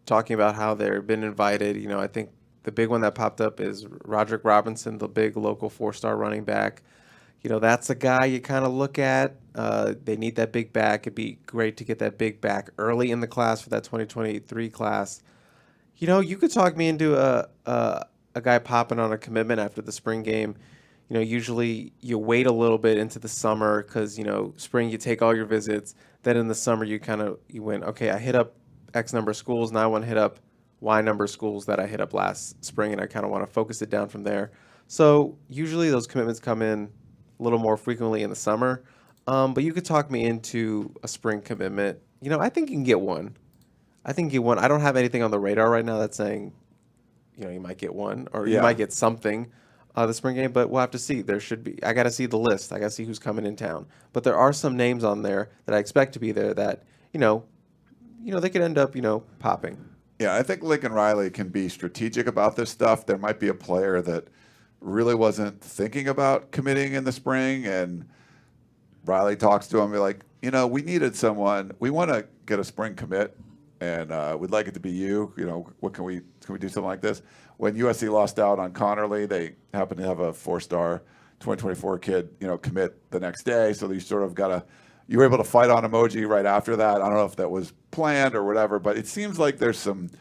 talking about how they've been invited. I think the big one that popped up is Roderick Robinson, the big local 4-star running back. That's a guy you kind of look at. They need that big back. It'd be great to get that big back early in the class for that 2023 class. You could talk me into a guy popping on a commitment after the spring game. Usually you wait a little bit into the summer because, spring you take all your visits. Then in the summer you went, okay, I hit up X number of schools. Now I want to hit up Y number of schools that I hit up last spring, and I kind of want to focus it down from there. So usually those commitments come in a little more frequently in the summer. But you could talk me into a spring commitment. I think you can get one. I think he won. I don't have anything on the radar right now that's saying, you might get one or you might get something the spring game, but we'll have to see. There should be. I got to see the list. I got to see who's coming in town. But there are some names on there that I expect to be there that, they could end up, popping. Yeah, I think Lincoln Riley can be strategic about this stuff. There might be a player that really wasn't thinking about committing in the spring, and Riley talks to him and be like, we needed someone. We want to get a spring commit, and we'd like it to be you. What can we do something like this? When USC lost out on Connerly, they happened to have a 4-star 2024 kid, commit the next day. So you sort of you were able to fight on emoji right after that. I don't know if that was planned or whatever, but it seems like there's some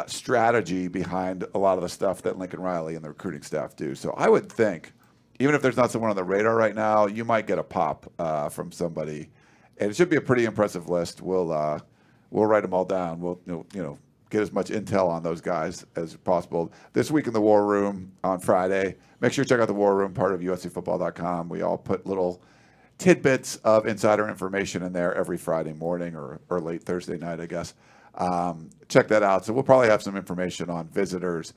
strategy behind a lot of the stuff that Lincoln Riley and the recruiting staff do. So I would think, even if there's not someone on the radar right now, you might get a pop from somebody, and it should be a pretty impressive list. We'll write them all down. We'll get as much intel on those guys as possible. This week in the War Room on Friday. Make sure you check out the War Room, part of USCFootball.com. We all put little tidbits of insider information in there every Friday morning or late Thursday night, I guess. Check that out. So we'll probably have some information on visitors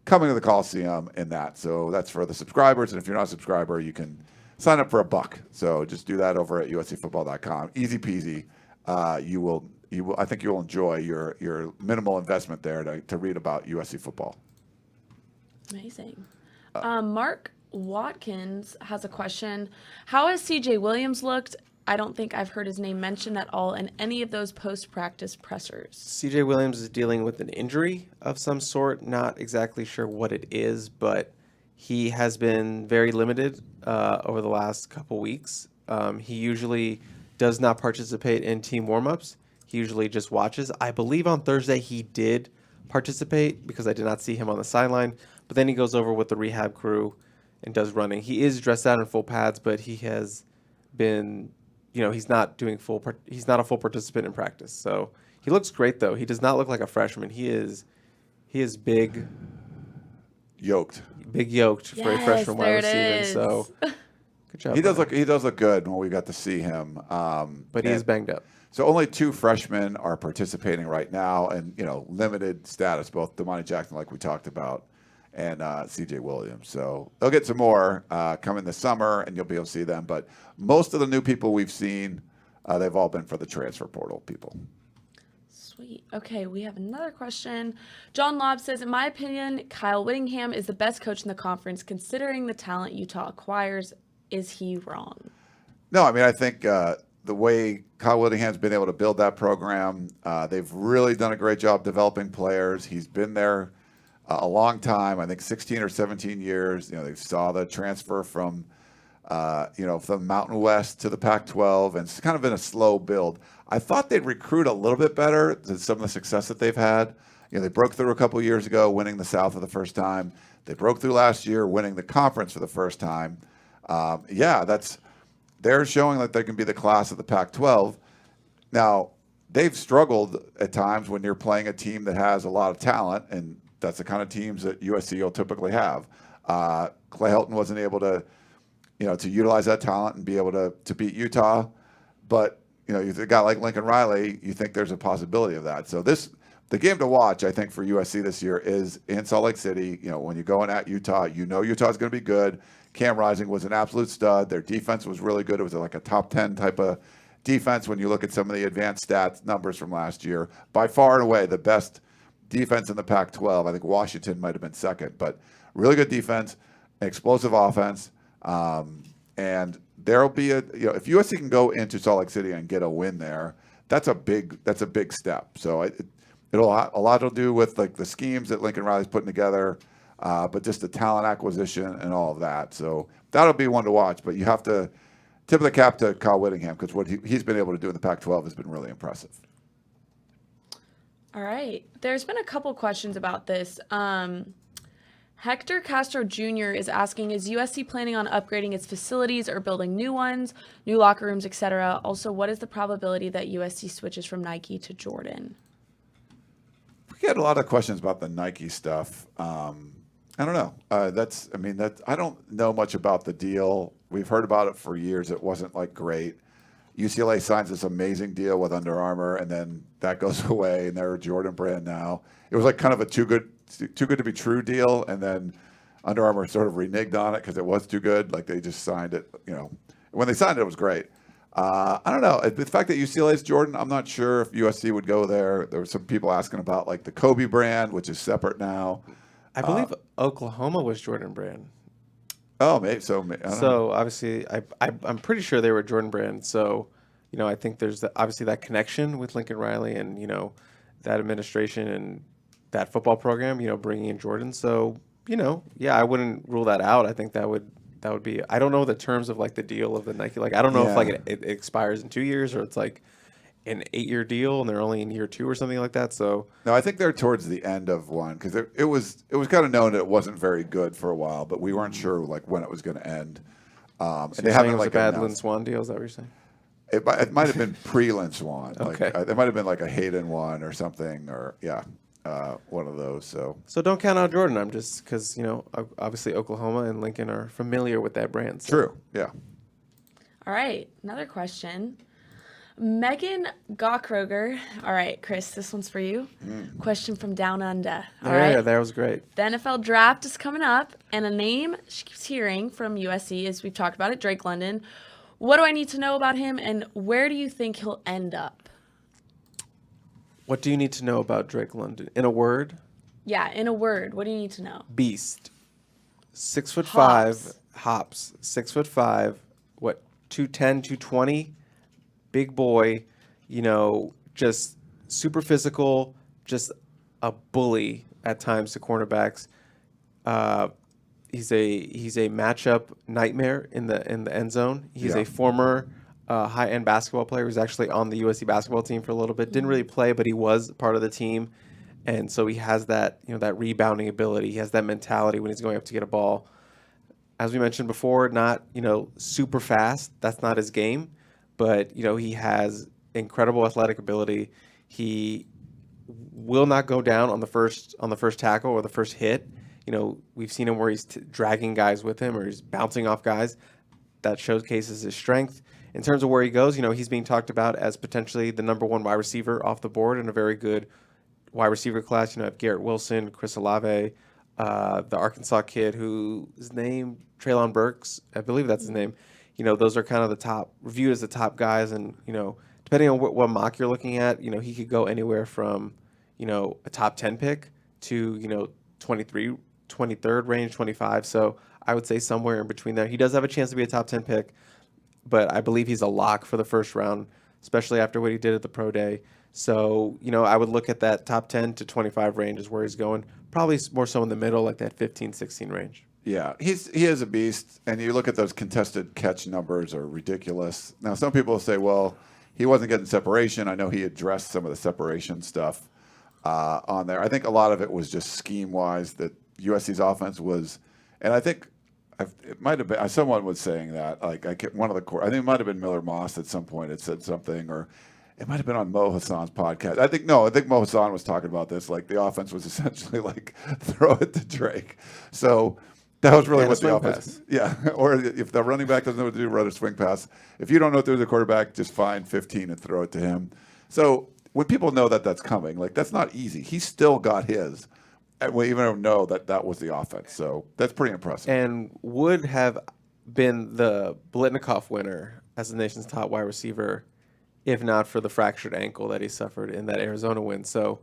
coming to the Coliseum in that. So that's for the subscribers. And if you're not a subscriber, you can sign up for $1. So just do that over at USCFootball.com. Easy peasy. I think you'll enjoy your minimal investment there to read about USC football. Amazing. Mark Watkins has a question. How has CJ Williams looked? I don't think I've heard his name mentioned at all in any of those post-practice pressers. CJ Williams is dealing with an injury of some sort. Not exactly sure what it is, but he has been very limited over the last couple weeks. He usually does not participate in team warmups. He usually just watches. I believe on Thursday he did participate because I did not see him on the sideline. But then he goes over with the rehab crew and does running. He is dressed out in full pads, but he has been, he's not doing he's not a full participant in practice. So he looks great though. He does not look like a freshman. He is big yoked for a freshman wide receiver. So good job. He does look good when we got to see him. But he is banged up. So only 2 freshmen are participating right now, and limited status. Both Damani Jackson, like we talked about, and CJ Williams. So they'll get some more coming this summer, and you'll be able to see them. But most of the new people we've seen, they've all been for the transfer portal people. Sweet. Okay, we have another question. John Lobb says, in my opinion, Kyle Whittingham is the best coach in the conference considering the talent Utah acquires. Is he wrong? No, I mean, I think the way Kyle Whittingham's been able to build that program, they've really done a great job developing players. He's been there a long time, I think 16 or 17 years. They saw the transfer from from Mountain West to the Pac-12, and it's kind of been a slow build. I thought they'd recruit a little bit better than some of the success that they've had. They broke through a couple of years ago, winning the South for the first time. They broke through last year, winning the conference for the first time. They're showing that they can be the class of the Pac-12. Now, they've struggled at times when you're playing a team that has a lot of talent, and that's the kind of teams that USC will typically have. Clay Helton wasn't able to utilize that talent and be able to beat Utah. But, you a guy like Lincoln Riley, you think there's a possibility of that. So the game to watch, I think, for USC this year is in Salt Lake City. When you're going at Utah, Utah's going to be good. Cam Rising was an absolute stud. Their defense was really good. It was like a top 10 type of defense when you look at some of the advanced stats numbers from last year. By far and away, the best defense in the Pac-12. I think Washington might have been second, but really good defense, explosive offense. And there'll be if USC can go into Salt Lake City and get a win there, that's a big step. So it'll a lot to do with like the schemes that Lincoln Riley's putting together. But just the talent acquisition and all of that. So that'll be one to watch. But you have to tip of the cap to Kyle Whittingham because what he's been able to do in the Pac-12 has been really impressive. All right. There's been a couple questions about this. Hector Castro Jr. is asking, is USC planning on upgrading its facilities or building new ones, new locker rooms, etc.? Also, what is the probability that USC switches from Nike to Jordan? We had a lot of questions about the Nike stuff. I don't know. I don't know much about the deal. We've heard about it for years. It wasn't like great. UCLA signs this amazing deal with Under Armour, and then that goes away, and they're a Jordan brand now. It was like kind of a too good to be true deal, and then Under Armour sort of reneged on it because it was too good. Like they just signed it, When they signed it, it was great. I don't know. The fact that UCLA is Jordan, I'm not sure if USC would go there. There were some people asking about like the Kobe brand, which is separate now. I believe Oklahoma was Jordan brand. Oh, maybe so. I don't know. So obviously, I'm pretty sure they were Jordan brand. So, I think there's obviously that connection with Lincoln Riley and that administration and that football program. Bringing in Jordan. So yeah, I wouldn't rule that out. I think that would be. I don't know the terms of like the deal of the Nike. Like I don't know if like it expires in 2 years or it's like an 8-year deal and they're only in year 2 or something like that. So no, I think they're towards the end of one because it was kind of known that it wasn't very good for a while, but we weren't sure like when it was going to end. And they haven't like a bad Lynn Swan deal. Is that what you're saying? It might have been pre-Lynn Swan. Okay. Like, it might have been like a Hayden one or something, or one of those. So don't count out Jordan. I'm just because obviously Oklahoma and Lincoln are familiar with that brand. So. True. Yeah. All right, another question. Megan Gawkroger. All right, Chris, this one's for you. Question from Down Under. All right. Yeah, that was great. The NFL draft is coming up, and a name she keeps hearing from USC is, we've talked about it, Drake London. What do I need to know about him, and where do you think he'll end up? What do you need to know about Drake London? In a word? Yeah, in a word, what do you need to know? Beast. 6'5", hops. 6'5", 210, 220, big boy, just super physical, just a bully at times to cornerbacks. He's a matchup nightmare in the end zone. He's a former high-end basketball player. He was actually on the USC basketball team for a little bit. Didn't really play, but he was part of the team. And so he has that, that rebounding ability. He has that mentality when he's going up to get a ball. As we mentioned before, not, super fast. That's not his game. But, he has incredible athletic ability. He will not go down on the first tackle or the first hit. We've seen him where he's dragging guys with him or he's bouncing off guys. That showcases his strength. In terms of where he goes, he's being talked about as potentially the number 1 wide receiver off the board in a very good wide receiver class. I have Garrett Wilson, Chris Olave, the Arkansas kid whose name, Treylon Burks, I believe that's his name. Those are kind of the top, reviewed as the top guys. And, depending on what mock you're looking at, he could go anywhere from, a top 10 pick to, 23rd range, 25. So I would say somewhere in between there. He does have a chance to be a top 10 pick, but I believe he's a lock for the first round, especially after what he did at the Pro Day. So, I would look at that top 10 to 25 range is where he's going. Probably more so in the middle, like that 15, 16 range. Yeah, he is a beast, and you look at those contested catch numbers are ridiculous. Now, some people say, well, he wasn't getting separation. I know he addressed some of the separation stuff on there. I think a lot of it was just scheme-wise that USC's offense was, and I think it might have been, someone was saying that, like I think it might have been Miller Moss at some point had said something, or it might have been on Mo Hassan's podcast. I think Mo Hassan was talking about this, like the offense was essentially like throw it to Drake. So that was really what the offense. Yeah, or if the running back doesn't know what to do, run a swing pass. If you don't know what to do as a quarterback, just find 15 and throw it to him. So when people know that that's coming, like that's not easy. He still got his, and we even know that was the offense. So that's pretty impressive. And would have been the Blitnikoff winner as the nation's top wide receiver, if not for the fractured ankle that he suffered in that Arizona win. So,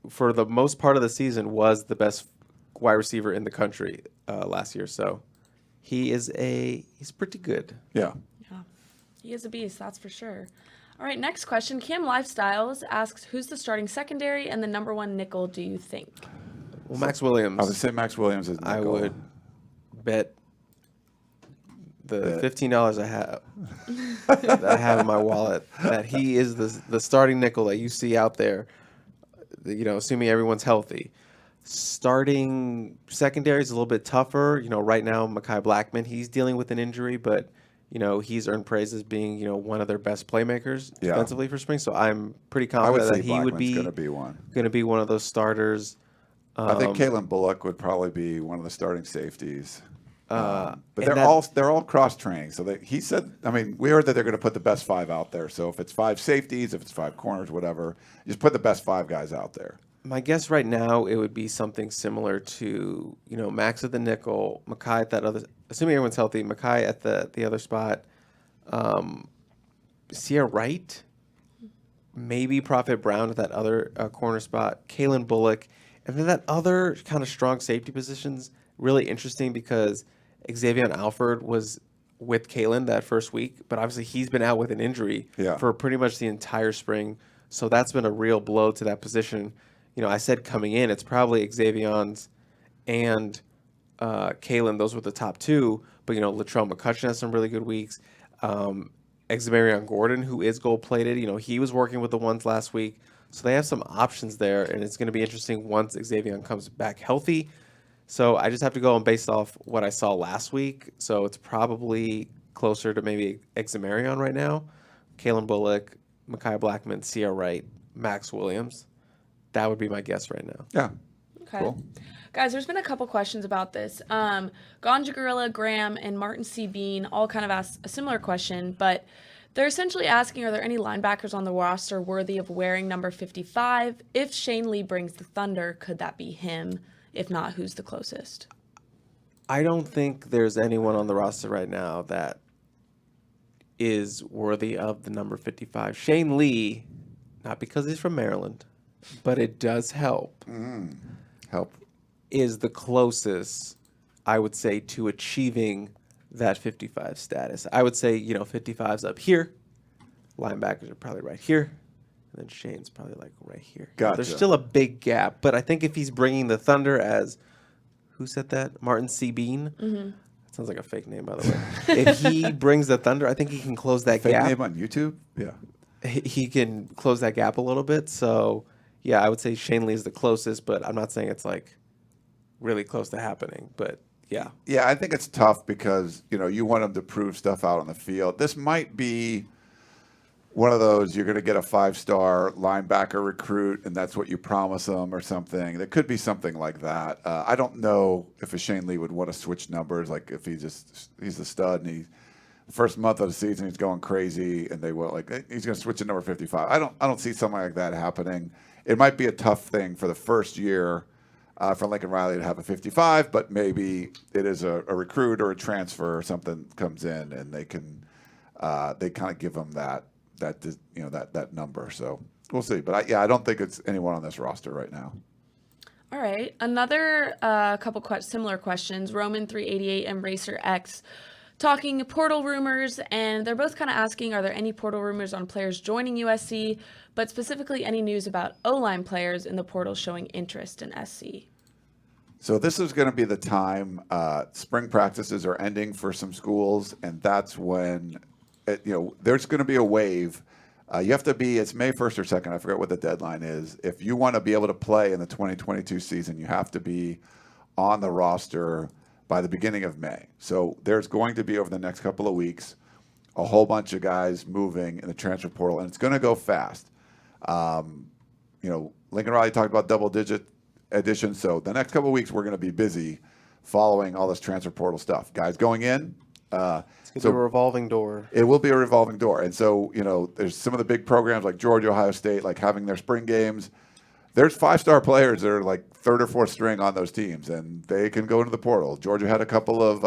for the most part of the season was the best wide receiver in the country last year. So he's pretty good. Yeah. Yeah, he is a beast, that's for sure. All right, next question. Cam Lifestyles asks, who's the starting secondary and the number 1 nickel do you think? Well, Max Williams. I would say Max Williams is nickel. I would bet the $15 I have that I have in my wallet that he is the starting nickel that you see out there, assuming everyone's healthy. Starting secondary is a little bit tougher. Right now, Mekhi Blackman, he's dealing with an injury, but, he's earned praise as being, one of their best playmakers defensively for spring. So I'm pretty confident that he would be going to be one of those starters. I think Kalen Bullock would probably be one of the starting safeties. But and they're all cross training. So he said, I mean, we heard that they're going to put the best 5 out there. So if it's 5 safeties, if it's 5 corners, whatever, just put the best 5 guys out there. My guess right now, it would be something similar to, Max at the nickel, Makai at that other, assuming everyone's healthy, Makai at the other spot, Sierra Wright, maybe Prophet Brown at that other corner spot, Kalen Bullock, and then that other kind of strong safety positions, really interesting because Xavier Alford was with Kalen that first week, but obviously he's been out with an injury for pretty much the entire spring. So that's been a real blow to that position. I said coming in, it's probably Xavier's and Kalen. Those were the top 2. But, Latrell McCutcheon has some really good weeks. Examarion Gordon, who is gold-plated, he was working with the ones last week. So they have some options there, and it's going to be interesting once Xavier comes back healthy. So I just have to go and based off what I saw last week. So it's probably closer to maybe Examarion right now. Kalen Bullock, Mekhi Blackman, Sierra Wright, Max Williams. That would be my guess right now. Yeah. Okay. Cool. Guys, there's been a couple questions about this. Ganja Gorilla, Graham, and Martin C. Bean all kind of asked a similar question, but they're essentially asking, are there any linebackers on the roster worthy of wearing number 55? If Shane Lee brings the Thunder, could that be him? If not, who's the closest? I don't think there's anyone on the roster right now that is worthy of the number 55. Shane Lee, not because he's from Maryland, but it does help. Help. Is the closest, I would say, to achieving that 55 status. I would say, 55's up here. Linebackers are probably right here. And then Shane's probably like right here. Gotcha. There's still a big gap. But I think if he's bringing the Thunder as, who said that? Martin C. Bean? Mm-hmm. That sounds like a fake name, by the way. If he brings the Thunder, I think he can close that Fake gap. name on YouTube? Yeah. He can close that gap a little bit. So, yeah, I would say Shane Lee is the closest, but I'm not saying it's like really close to happening. But, yeah. Yeah, I think it's tough because, you want him to prove stuff out on the field. This might be one of those you're going to get a 5-star linebacker recruit, and that's what you promise them or something. There could be something like that. I don't know if a Shane Lee would want to switch numbers, like if he's a stud and first month of the season he's going crazy, and they will he's going to switch to number 55. I don't see something like that happening. It might be a tough thing for the first year for Lincoln Riley to have a 55, but maybe it is a recruit or a transfer or something comes in, and they kind of give them that number. So we'll see. But I don't think it's anyone on this roster right now. All right. Another couple similar questions. Roman 388 and Racer X talking portal rumors, and they're both kind of asking, are there any portal rumors on players joining USC, but specifically any news about O-line players in the portal showing interest in SC? So this is going to be the time. Spring practices are ending for some schools, and that's when there's going to be a wave. You have to be, it's May 1st or 2nd. I forget what the deadline is. If you want to be able to play in the 2022 season, you have to be on the roster by the beginning of May. So there's going to be, over the next couple of weeks, a whole bunch of guys moving in the transfer portal, and it's going to go fast. Lincoln Riley talked about double-digit additions, so the next couple of weeks we're going to be busy following all this transfer portal stuff. Guys going in. It's a revolving door. It will be a revolving door. And so, there's some of the big programs like Georgia, Ohio State, like having their spring games. There's 5-star players that are like 3rd or 4th string on those teams, and they can go into the portal. Georgia had a couple of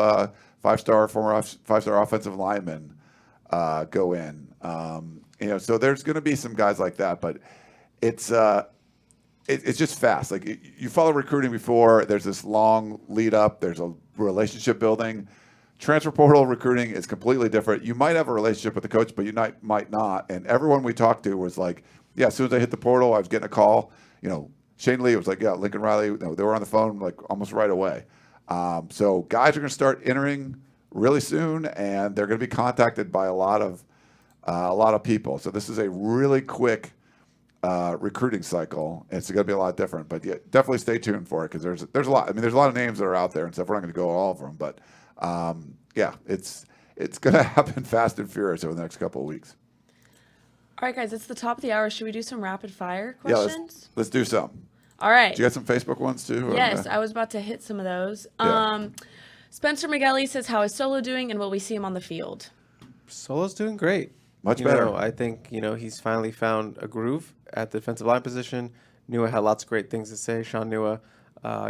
former 5-star offensive linemen go in. So there's going to be some guys like that, but it's just fast. Like you follow recruiting before, there's this long lead up. There's a relationship building. Transfer portal recruiting is completely different. You might have a relationship with the coach, but you might not. And everyone we talked to was like, yeah, as soon as I hit the portal, I was getting a call. Shane Lee was like, yeah, Lincoln Riley, they were on the phone like almost right away. So guys are going to start entering really soon, and they're going to be contacted by a lot of people. So this is a really quick recruiting cycle. It's going to be a lot different, but yeah, definitely stay tuned for it because there's a lot. I mean, there's a lot of names that are out there and stuff. We're not going to go all of them, but yeah, it's going to happen fast and furious over the next couple of weeks. All right, guys, it's the top of the hour. Should we do some rapid fire Yeah, questions? let's do some. All right. Do you got some Facebook ones too? Yes, I was about to hit some of those. Yeah. Spencer McGelly says, how is Solo doing and will we see him on the field? Solo's doing great. Much better. I think, he's finally found a groove at the defensive line position. Nua had lots of great things to say. Sean Nua,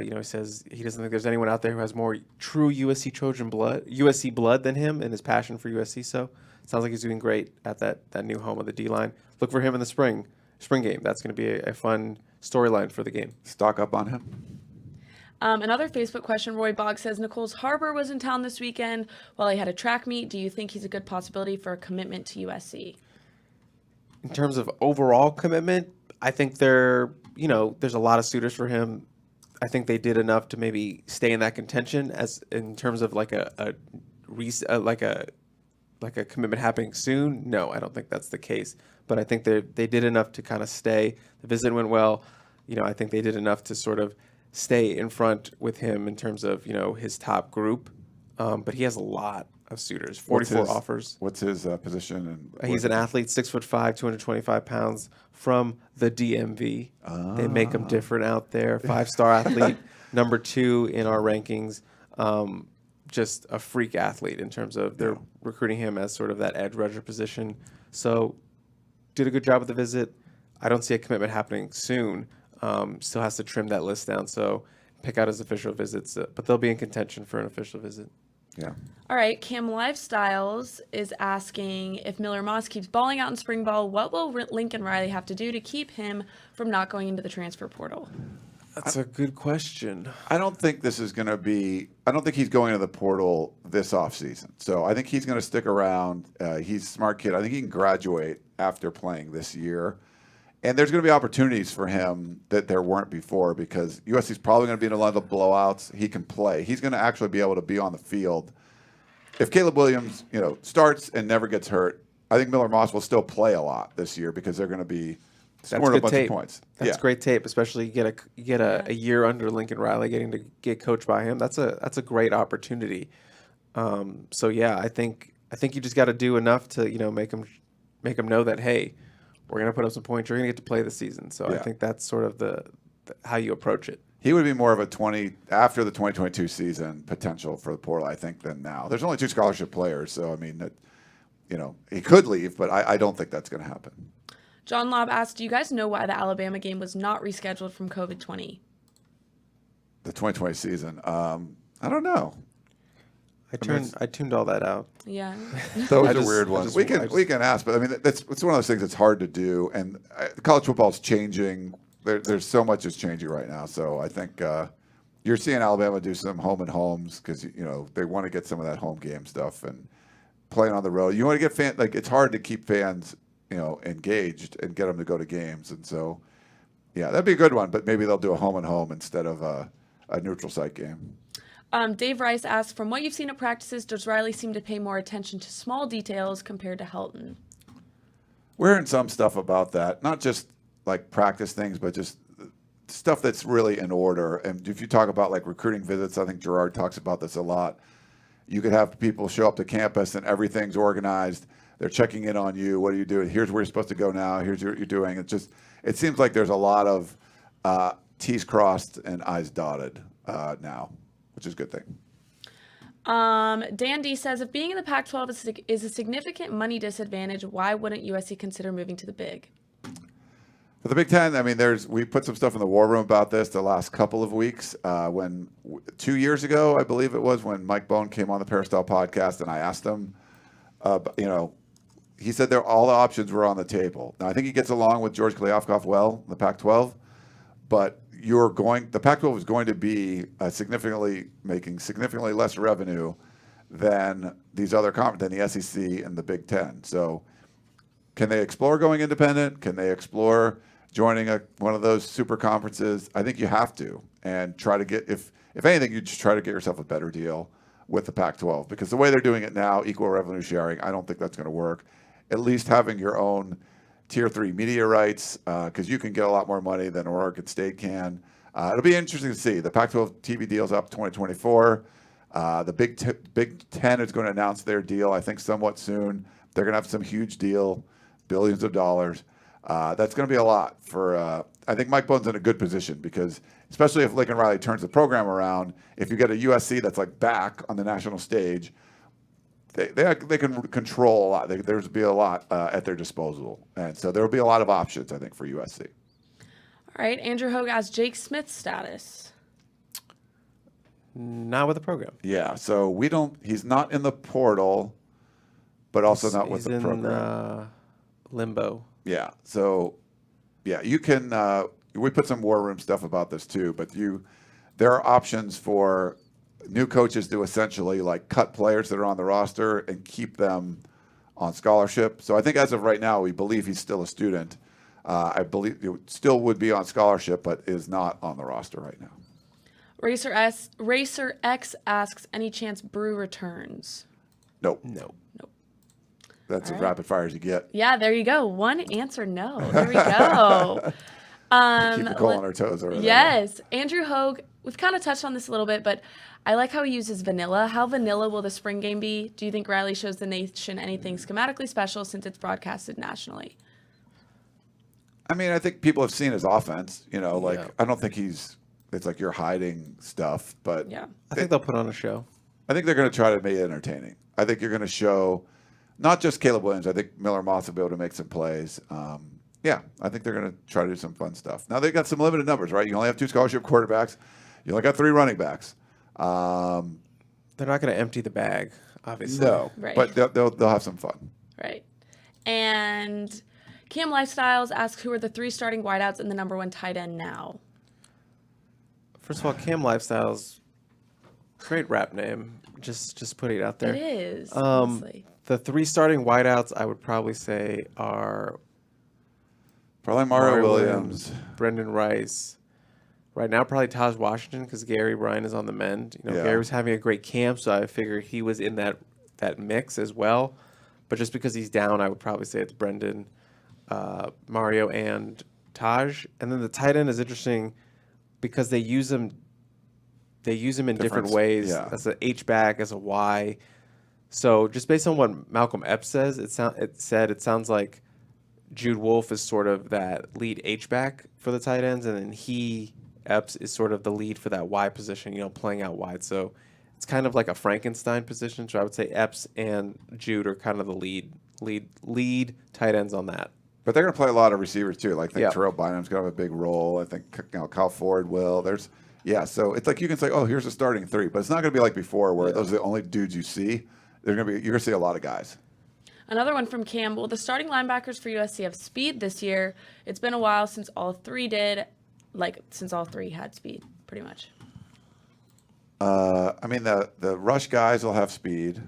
he says he doesn't think there's anyone out there who has more true USC blood than him and his passion for USC. So it sounds like he's doing great at that new home of the D-line. Look for him in the spring game. That's going to be a fun storyline for the game. Stock up on him. Another Facebook question, Roy Bogg says, Nicole's Harbor was in town this weekend while he had a track meet. Do you think he's a good possibility for a commitment to USC? In terms of overall commitment, I think there's a lot of suitors for him. I think they did enough to maybe stay in that contention as in terms of like a commitment happening soon. No, I don't think that's the case. But I think they did enough to kind of stay. The visit went well. I think they did enough to sort of stay in front with him in terms of, his top group. But he has a lot of suitors, 44 offers. What's his position? He's an athlete, 6'5", 225 pounds from the DMV. They make him different out there. 5-star athlete, number 2 in our rankings. Just a freak athlete in terms of they're recruiting him as sort of that edge rusher position. So did a good job with the visit. I don't see a commitment happening soon. Still has to trim that list down, so pick out his official visits. But they'll be in contention for an official visit. Yeah. All right. Cam Lifestyles is asking if Miller Moss keeps balling out in spring ball, what will Lincoln Riley have to do to keep him from not going into the transfer portal? That's a good question. I don't think this is going to be – I don't think he's going to the portal this offseason. So I think he's going to stick around. He's a smart kid. I think he can graduate after playing this year. And there's going to be opportunities for him that there weren't before because USC's probably going to be in a lot of blowouts. He can play. He's going to actually be able to be on the field. If Caleb Williams, starts and never gets hurt, I think Miller Moss will still play a lot this year because they're going to be scoring a bunch of points. That's great tape, especially you get a year under Lincoln Riley, getting to get coached by him. That's a great opportunity. So yeah, I think you just got to do enough to make him know that, hey, we're going to put up some points. You're going to get to play the season. So I think that's sort of the how you approach it. He would be more of a after the 2022 season potential for the portal, I think, than now. There's only 2 scholarship players, so I mean, he could leave, but I don't think that's going to happen. John Lobb asked, do you guys know why the Alabama game was not rescheduled from COVID-20? The 2020 season. I don't know. I tuned all that out. Yeah. That was a weird one. We can ask, but I mean, it's one of those things that's hard to do. And college football is changing. There's so much is changing right now. So I think you're seeing Alabama do some home and homes because they want to get some of that home game stuff and playing on the road. You want to get fans. It's hard to keep fans engaged and get them to go to games. And so that'd be a good one. But maybe they'll do a home and home instead of a neutral site game. Dave Rice asks, from what you've seen at practices, does Riley seem to pay more attention to small details compared to Helton? We're hearing some stuff about that, not just like practice things, but just stuff that's really in order. And if you talk about like recruiting visits, I think Gerard talks about this a lot. You could have people show up to campus and everything's organized. They're checking in on you. What are you doing? Here's where you're supposed to go now. Here's what you're doing. It seems like there's a lot of T's crossed and I's dotted now, which is a good thing. Dan D says, if being in the Pac-12 is a significant money disadvantage, why wouldn't USC consider moving to the Big? For the Big Ten, I mean, we put some stuff in the war room about this the last couple of weeks. 2 years ago, I believe it was, when Mike Bone came on the Peristyle podcast, and I asked him, he said all the options were on the table. Now, I think he gets along with George Kliavkoff well in the Pac-12, but the Pac-12 is going to be making significantly less revenue than these other than the SEC and the Big Ten. So, can they explore going independent? Can they explore joining one of those super conferences? I think you have to, and try to get if anything, you just try to get yourself a better deal with the Pac-12, because the way they're doing it now, equal revenue sharing, I don't think that's going to work. At least having your own Tier 3 media rights, because you can get a lot more money than Oregon State can. It'll be interesting to see. The Pac-12 TV deal's up 2024. The Big Ten is going to announce their deal, I think, somewhat soon. They're going to have some huge deal, billions of dollars. That's going to be a lot for. I think Mike Bohn's in a good position because, especially if Lincoln Riley turns the program around, if you get a USC that's like back on the national stage, they can control a lot. There's be a lot at their disposal, and so there will be a lot of options, I think, for USC. All right, Andrew Hogue asked Jake Smith's status. Not with the program. Yeah, so we don't. He's not in the portal, but also not with the program. He's in limbo. Yeah, so yeah, you can. We put some war room stuff about this too, but there are options for new coaches to essentially like cut players that are on the roster and keep them on scholarship. So I think as of right now, we believe he's still a student. I believe it still would be on scholarship, but is not on the roster right now. Racer X asks, any chance Brew returns? Nope. No. That's All as right. rapid fire as you get. Yeah, there you go. One answer, no. There we go. Keep Nicole on her toes. Over there. Yes. Andrew Hogue, we've kind of touched on this a little bit, but I like how he uses vanilla. How vanilla will the spring game be? Do you think Riley shows the nation anything schematically special since it's broadcasted nationally? I mean, I think people have seen his offense. Yeah. I don't think it's like you're hiding stuff, but Yeah. I think they'll put on a show. I think they're going to try to make it entertaining. I think you're going to show not just Caleb Williams. I think Miller Moss will be able to make some plays. Yeah, I think they're going to try to do some fun stuff. Now, they've got some limited numbers, right? You only have 2 scholarship quarterbacks. You only got 3 running backs. They're not going to empty the bag, obviously. No, Right. but they'll have some fun. Right. And Cam Lifestyles asks, who are the 3 starting wideouts and the number 1 tight end now? First of all, Cam Lifestyles, great rap name. Just putting it out there. It is, honestly. The 3 starting wideouts, I would probably say, are Probably Mario Williams. Brendan Rice. Right now, probably Taj Washington because Gary Ryan is on the mend. Yeah. Gary was having a great camp, so I figured he was in that mix as well. But just because he's down, I would probably say it's Brendan, Mario, and Taj. And then the tight end is interesting because they use him in different ways, yeah. as an H-back, as a Y. So just based on what Malcolm Epps says, it sounds like Jude Wolfe is sort of that lead H-back for the tight ends, and then Epps is sort of the lead for that Y position, playing out wide. So it's kind of like a Frankenstein position. So I would say Epps and Jude are kind of the lead tight ends on that. But they're going to play a lot of receivers too. Like I think Yeah. Terrell Bynum's going to have a big role. I think Kyle Ford will. So it's like you can say, oh, here's a starting 3, but it's not going to be like before where those are the only dudes you see. You're going to see a lot of guys. Another one from Cam. Will the starting linebackers for USC have speed this year? It's been a while since all 3 did. Since all 3 had speed, pretty much. I mean, the rush guys will have speed.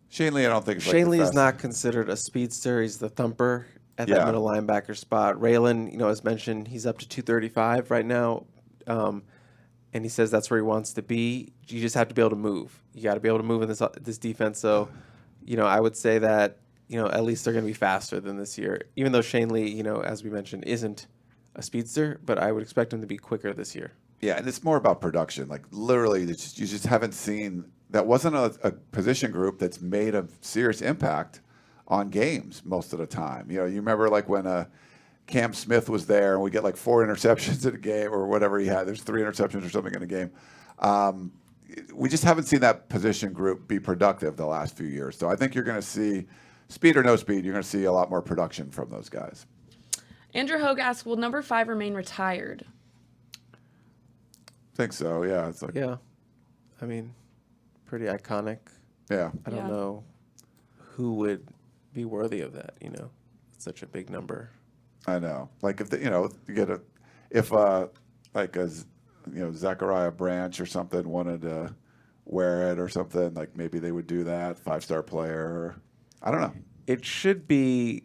Shane Lee, I don't think. Shane Lee is not considered a speedster. He's the thumper at that middle linebacker spot. Raylan, as mentioned, he's up to 235 right now. And he says that's where he wants to be. You just have to be able to move. You got to be able to move in this defense. So, I would say that, at least they're going to be faster than this year. Even though Shane Lee, as we mentioned, isn't a speedster, but I would expect him to be quicker this year. Yeah, and it's more about production. Like literally, you just haven't seen. That wasn't a position group that's made a serious impact on games most of the time. You remember like when Cam Smith was there and we get like 4 interceptions in a game or whatever he had. There's 3 interceptions or something in a game. We just haven't seen that position group be productive the last few years. So I think you're going to see, speed or no speed, you're going to see a lot more production from those guys. Andrew Hogue asks, will number 5 remain retired? I think so, yeah. It's like, Yeah. I mean, pretty iconic. yeah. I don't know who would be worthy of that, It's such a big number. I know. Like if you get Zachariah Branch or something wanted to wear it or something, like maybe they would do that. 5-star player. I don't know. It should be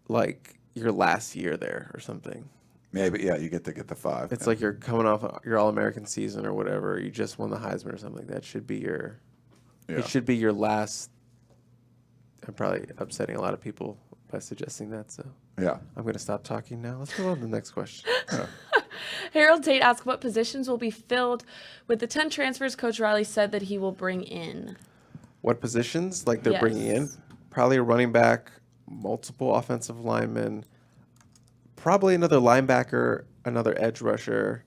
like your last year there or something. Maybe, yeah, you get to get the 5. It's like you're coming off your All-American season or whatever. You just won the Heisman or something. That should be your. Yeah. It should be your last. I'm probably upsetting a lot of people by suggesting that. So Yeah. I'm going to stop talking now. Let's go on to the next question. Harold Tate asks, what positions will be filled with the 10 transfers Coach Riley said that he will bring in? What positions? Like they're Yes. bringing in? Probably a running back, multiple offensive linemen, Probably another linebacker, another edge rusher.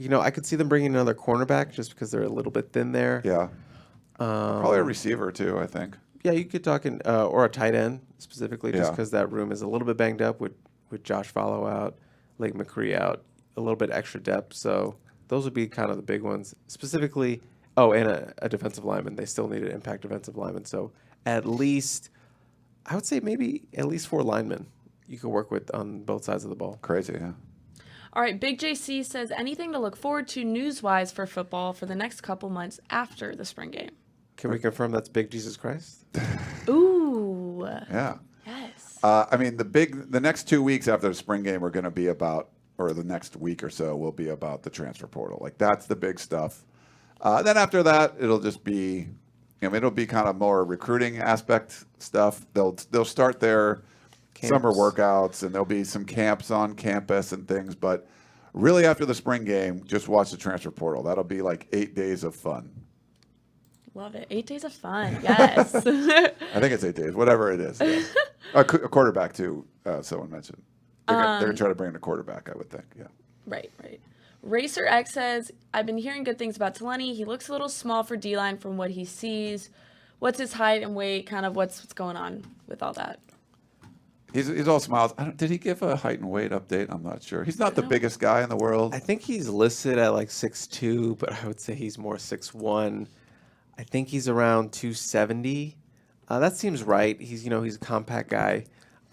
I could see them bringing another cornerback just because they're a little bit thin there. Yeah. Probably a receiver too, I think. Yeah, you could talk or a tight end specifically, just Yeah. because that room is a little bit banged up with Josh Follow out, Lake McCree out, a little bit extra depth. So those would be kind of the big ones. Specifically, and a defensive lineman. They still need an impact defensive lineman. So at least, I would say maybe at least 4 linemen you could work with on both sides of the ball. Crazy, yeah. All right, Big JC says anything to look forward to news-wise for football for the next couple months after the spring game. Can we confirm that's Big Jesus Christ? Ooh. Yeah. Yes. The next 2 weeks after the spring game are going to be about, or the next week or so will be about the transfer portal. Like that's the big stuff. Then after that, it'll just be, it'll be kind of more recruiting aspect stuff. They'll start their summer workouts and there'll be some camps on campus and things. But really after the spring game, just watch the transfer portal. That'll be like 8 days of fun. Love it. 8 days of fun. Yes. I think it's 8 days, whatever it is. Yeah. A quarterback too. Someone mentioned they're gonna try to bring in a quarterback. I would think. Yeah. Right. Racer X says, I've been hearing good things about Taleni. He looks a little small for D-line from what he sees. What's his height and weight? Kind of what's going on with all that? He's all smiles. Did he give a height and weight update? I'm not sure. He's not the biggest guy in the world. I think he's listed at like 6'2", but I would say he's more 6'1". I think he's around 270. That seems right. He's a compact guy.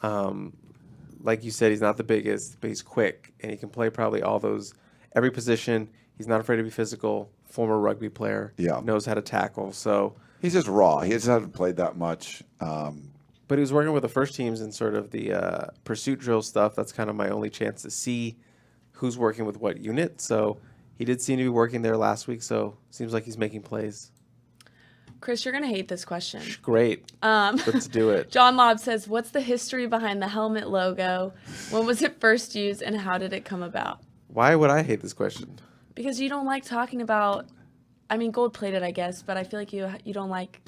Like you said, he's not the biggest, but he's quick and he can play probably every position. He's not afraid to be physical. Former rugby player. Yeah. Knows how to tackle. So he's just raw. He just hasn't played that much. But he was working with the first teams in sort of the pursuit drill stuff. That's kind of my only chance to see who's working with what unit. So he did seem to be working there last week. So seems like he's making plays. Chris, you're going to hate this question. Great. Let's do it. John Lobb says, what's the history behind the helmet logo? When was it first used and how did it come about? Why would I hate this question? Because you don't like talking about, gold-plated, I guess, but I feel like you don't like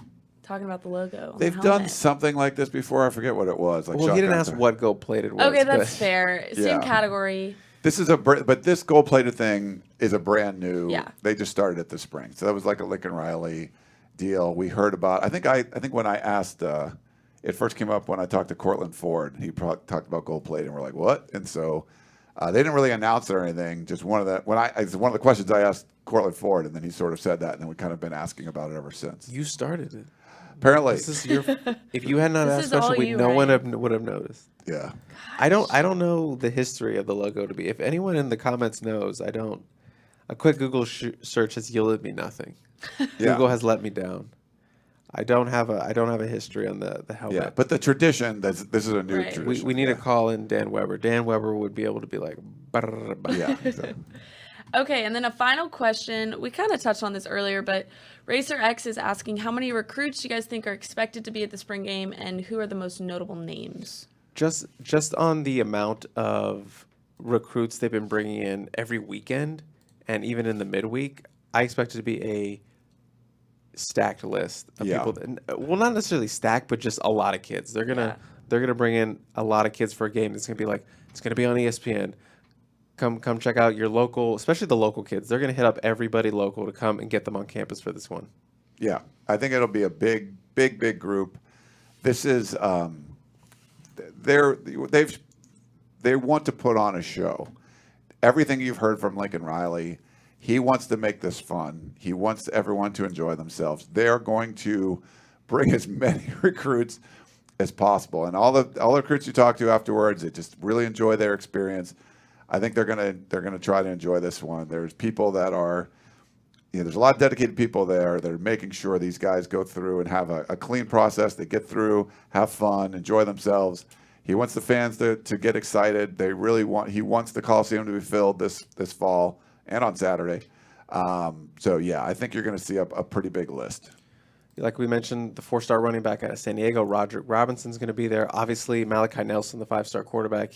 talking about the logo. On They've the done helmet. something like this before. I forget what it was. Like Well, he didn't ask what gold-plated was. Okay, but that's fair. Same Yeah. category. This is but this gold-plated thing is a brand new. Yeah. They just started it this spring, so that was like a Lincoln Riley deal. We heard about. I think when I asked, it first came up when I talked to Cortland Ford. He talked about gold-plated, and we're like, what? And so they didn't really announce it or anything. Just one of the questions I asked Cortland Ford, and then he sort of said that, and then we kind of been asking about it ever since. You started it. Apparently, This is your. If you had not This asked is the all question, you, no one Ryan. would have noticed. yeah. I don't know the history of the logo to be. If anyone in the comments knows, I don't. A quick Google search has yielded me nothing. Yeah. Google has let me down. I don't have a history on the helmet. Yeah, but the tradition. This is a new Right. tradition. we need yeah. to call in Dan Weber. Dan Weber would be able to be like. "Brr, brr." Yeah. Exactly. Okay, and then a final question. We kind of touched on this earlier, but Racer X is asking how many recruits you guys think are expected to be at the spring game and who are the most notable names? Just on the amount of recruits they've been bringing in every weekend and even in the midweek, I expect it to be a stacked list of Yeah. people. Well, not necessarily stacked, but just a lot of kids. They're gonna bring in a lot of kids for a game. It's gonna be on ESPN. Come check out your local, especially the local kids. They're gonna hit up everybody local to come and get them on campus for this one. Yeah, I think it'll be a big group. This is they want to put on a show. Everything you've heard from Lincoln Riley, he wants to make this fun. He wants everyone to enjoy themselves. They're going to bring as many recruits as possible, and all the recruits you talk to afterwards, they just really enjoy their experience. I think they're gonna try to enjoy this one. There's people that are, there's a lot of dedicated people there that are making sure these guys go through and have a clean process. They get through, have fun, enjoy themselves. He wants the fans to get excited. He wants the Coliseum to be filled this fall and on Saturday. So yeah, I think you're going to see a pretty big list. Like we mentioned, the 4-star running back out of San Diego, Roderick Robinson's going to be there. Obviously, Malachi Nelson, the 5-star quarterback,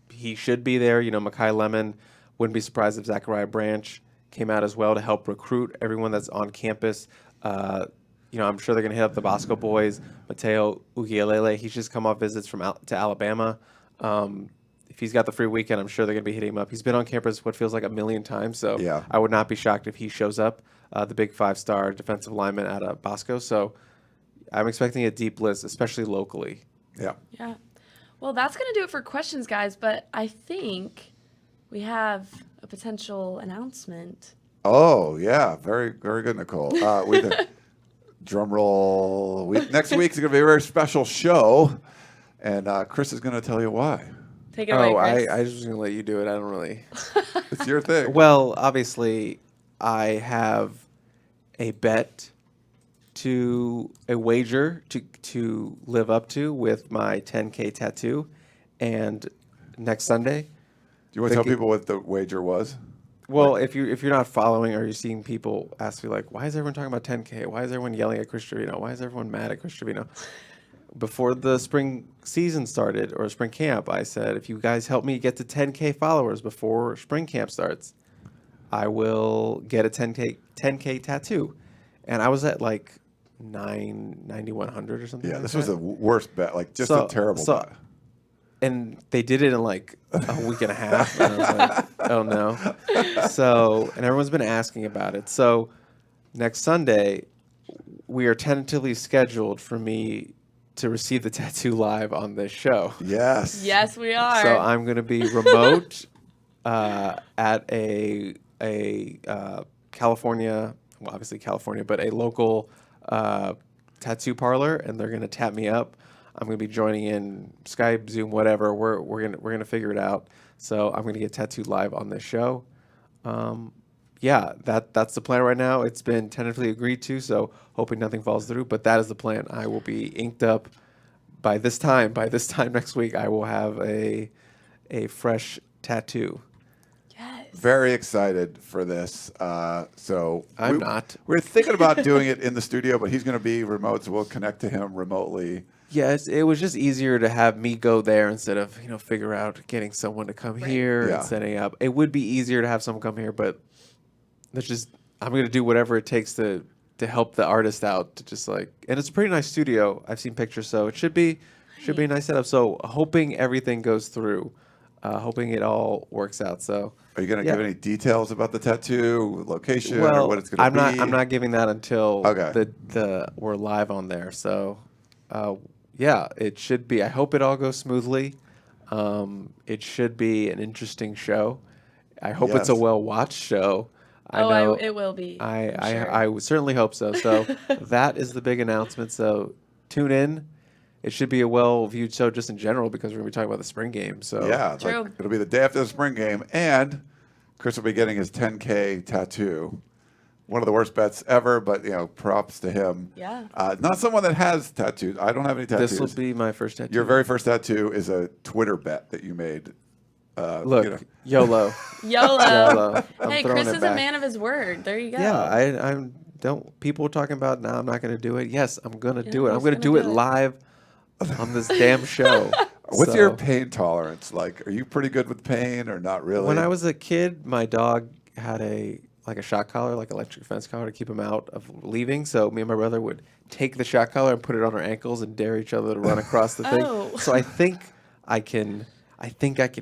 he should be there. Mekhi Lemon, wouldn't be surprised if Zachariah Branch came out as well to help recruit everyone that's on campus. I'm sure they're going to hit up the Bosco boys. Mateo Ugielele, he's just come off visits to Alabama. if he's got the free weekend, I'm sure they're going to be hitting him up. He's been on campus what feels like a million times, so Yeah. I would not be shocked if he shows up, the big 5-star defensive lineman out of Bosco. So I'm expecting a deep list, especially locally. Yeah. Yeah. Well, that's going to do it for questions, guys, but I think we have a potential announcement. Oh, yeah. Very, very good, Nicole. Drum roll. Next week's going to be a very special show, and Chris is going to tell you why. Take it away, Chris. I was just going to let you do it. I don't really. It's your thing. Well, obviously, I have a bet a wager to live up to with my 10K tattoo, and next Sunday. Do you want to tell people what the wager was? Well, if you're not following or you're seeing people ask you like, why is everyone talking about 10K? Why is everyone yelling at Chris Trevino? Why is everyone mad at Chris Trevino? Before the spring season started or spring camp, I said, if you guys help me get to 10K followers before spring camp starts, I will get a 10K tattoo. And I was at like 9,100 or something. Yeah, like this that. was the worst bet. Like just a terrible bet. And they did it in like a week and a half. And I was like, oh no. So, and everyone's been asking about it. So next Sunday, we are tentatively scheduled for me to receive the tattoo live on this show. Yes. Yes, we are. So I'm going to be remote at a California, well, obviously California, but a local tattoo parlor, and they're going to tap me up. I'm going to be joining in Skype, Zoom, whatever. We're gonna figure it out. So I'm going to get tattooed live on this show. Yeah, that's the plan right now. It's been tentatively agreed to, so hoping nothing falls through. But that is the plan. I will be inked up by this time. By this time next week, I will have a fresh tattoo. Yes. Very excited for this. So I'm not. We're thinking about doing it in the studio, but he's going to be remote, so we'll connect to him remotely. Yes, it was just easier to have me go there instead of figure out getting someone to come here Yeah. and setting up. It would be easier to have someone come here, but I'm going to do whatever it takes to help the artist out. To just and it's a pretty nice studio. I've seen pictures, so it should be a nice setup. So hoping everything goes through, hoping it all works out. So Are you going to give any details about the tattoo, location, or well, what it's going to be? I'm not giving that until Okay. we're live on there. So yeah, it should be. I hope it all goes smoothly. It should be an interesting show. I hope it's a Yes. well-watched show. It will be. I would certainly hope so. So that is the big announcement. So tune in. It should be a well-viewed show just in general because we're going to be talking about the spring game. So Yeah, True. it'll be the day after the spring game, and Chris will be getting his 10K tattoo. One of the worst bets ever, but props to him. Yeah. Not someone that has tattoos. I don't have any tattoos. this will be my first tattoo. Your very first tattoo is a Twitter bet that you made. Look, YOLO. YOLO. I'm Hey, throwing Chris it is back. a man of his word. There you go. Yeah, I don't. People talking about no, I'm not going to do it. Yes, I'm going to do it. I'm he's going to gonna do it do it. live on this damn show. What's So, your pain tolerance? Like, are you pretty good with pain or not really? When I was a kid, my dog had a shock collar, like electric fence collar, to keep him out of leaving. So me and my brother would take the shock collar and put it on our ankles and dare each other to run across the thing. Oh. So I think I can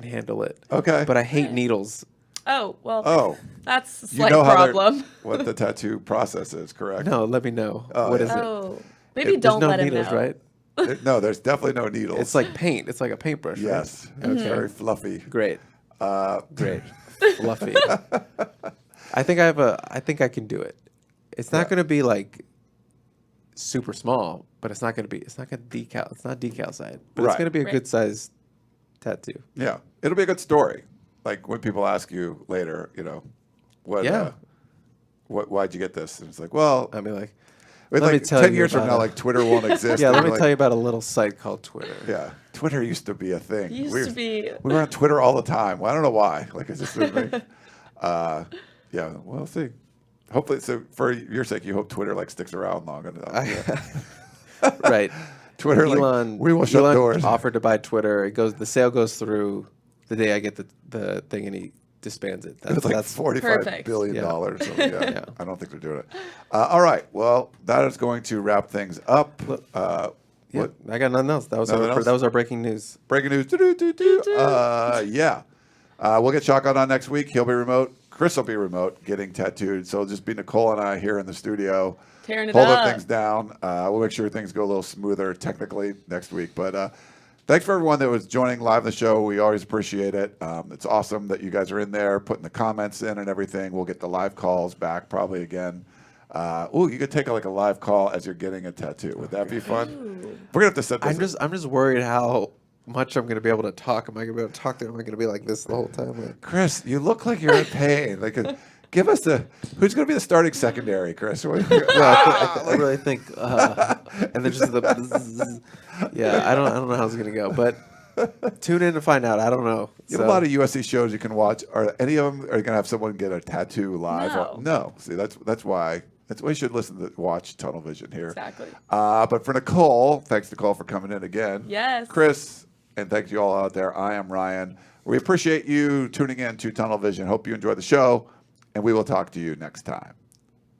handle it. Okay. But I hate needles. Oh, well, Oh, that's a you slight know how problem. what the tattoo process is, correct? No, let me know. Oh, What yeah. is it? Oh, maybe There's don't no let him needles, know. right? No, there's definitely no needles. It's like paint. It's like a paintbrush. right? yes, it's very fluffy. Great. Great. Fluffy. I think I can do it. It's not Yeah. going to be like super small, but it's not going to decal. It's not decal side, but it's Right. going to be a Right. good size tattoo. Yeah, it'll be a good story. Like when people ask you later, what? Yeah. Why'd you get this? And it's like, well, I mean, like, it's let me like tell 10 you years from about now, it. like Twitter won't exist. yeah, and let me you're tell like, you about a little site called Twitter. Yeah, Twitter used to be a thing. Used to be. We were on Twitter all the time. Well, I don't know why. Like it's just been me. Yeah, we'll see. Hopefully, so for your sake, you hope Twitter sticks around long enough. Right. Twitter, Elon, we will shut Elon doors. offered to buy Twitter. The sale goes through the day I get the thing, and he disbands it. It's like $45 Perfect. billion. Yeah. So, yeah, Yeah. I don't think they're doing it. All right. Well, that is going to wrap things up. Yeah, What? I got nothing else. That was Nothing else? that was our breaking news. Breaking news. Yeah. We'll get Shotgun on next week. He'll be remote. Chris will be remote, getting tattooed. So it'll just be Nicole and I here in the studio. Tearing it holding up. things down. We'll make sure things go a little smoother technically next week. But thanks for everyone that was joining live the show. We always appreciate it. It's awesome that you guys are in there, putting the comments in and everything. We'll get the live calls back probably again. You could take a live call as you're getting a tattoo. Would that be fun? We're gonna have to set this. I'm just worried how much I'm going to be able to talk. Am I going to be able to talk to him? Am I going to be like this the whole time? Like, Chris, you look like you're in pain. Give us who's going to be the starting secondary, Chris? I really think, and then just I don't know how it's going to go, but tune in to find out. I don't know. You have a lot of USC shows you can watch. Are any of them going to have someone get a tattoo live? No. See, that's why. That's why you should watch Tunnel Vision here. Exactly. But for Nicole, thanks Nicole for coming in again. Yes. Chris, and thanks you all out there. I am Ryan. We appreciate you tuning in to Tunnel Vision. Hope you enjoy the show, and we will talk to you next time.